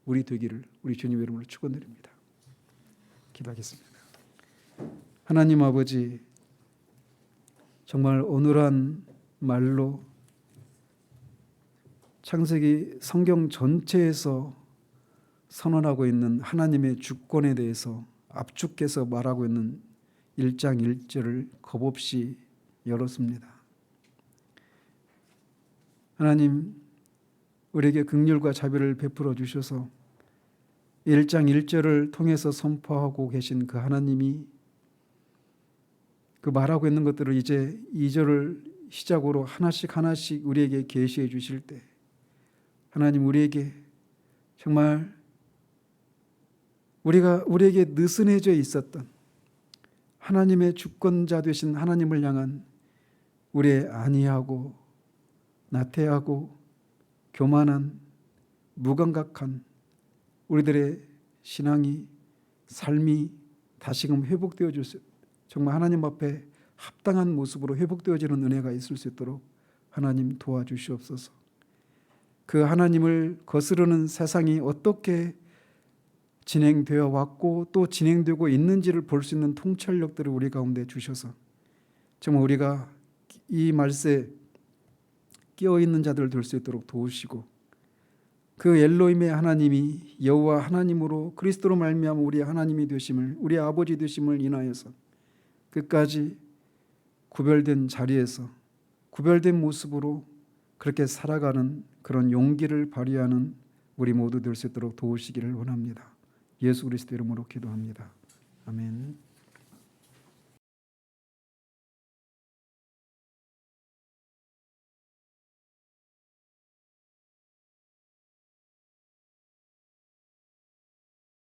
우리 되기를 우리 주님 이름으로 축원드립니다. 기도하겠습니다. 하나님 아버지, 정말 온유한 말로 창세기 성경 전체에서 선언하고 있는 하나님의 주권에 대해서 압축해서 말하고 있는 1장 1절을 겁없이 열었습니다. 하나님, 우리에게 긍휼과 자비를 베풀어 주셔서 1장 1절을 통해서 선포하고 계신 그 하나님이 그 말하고 있는 것들을 이제 2절을 시작으로 하나씩 하나씩 우리에게 계시해 주실 때 하나님, 우리에게 정말 우리에게 느슨해져 있었던 하나님의 주권자 되신 하나님을 향한 우리의 안이하고 나태하고 교만한 무감각한 우리들의 신앙이 삶이 다시금 회복되어 주세요. 정말 하나님 앞에 합당한 모습으로 회복되어지는 은혜가 있을 수 있도록 하나님 도와주시옵소서. 그 하나님을 거스르는 세상이 어떻게 진행되어 왔고 또 진행되고 있는지를 볼 수 있는 통찰력들을 우리 가운데 주셔서 정말 우리가 이 말세에 끼어있는 자들을 될 수 있도록 도우시고 그 엘로힘의 하나님이 여호와 하나님으로 그리스도로 말미암아 우리 하나님이 되심을 우리 아버지 되심을 인하여서 끝까지 구별된 자리에서 구별된 모습으로 그렇게 살아가는 그런 용기를 발휘하는 우리 모두 될 수 있도록 도우시기를 원합니다. 예수 그리스도 이름으로 기도합니다. 아멘.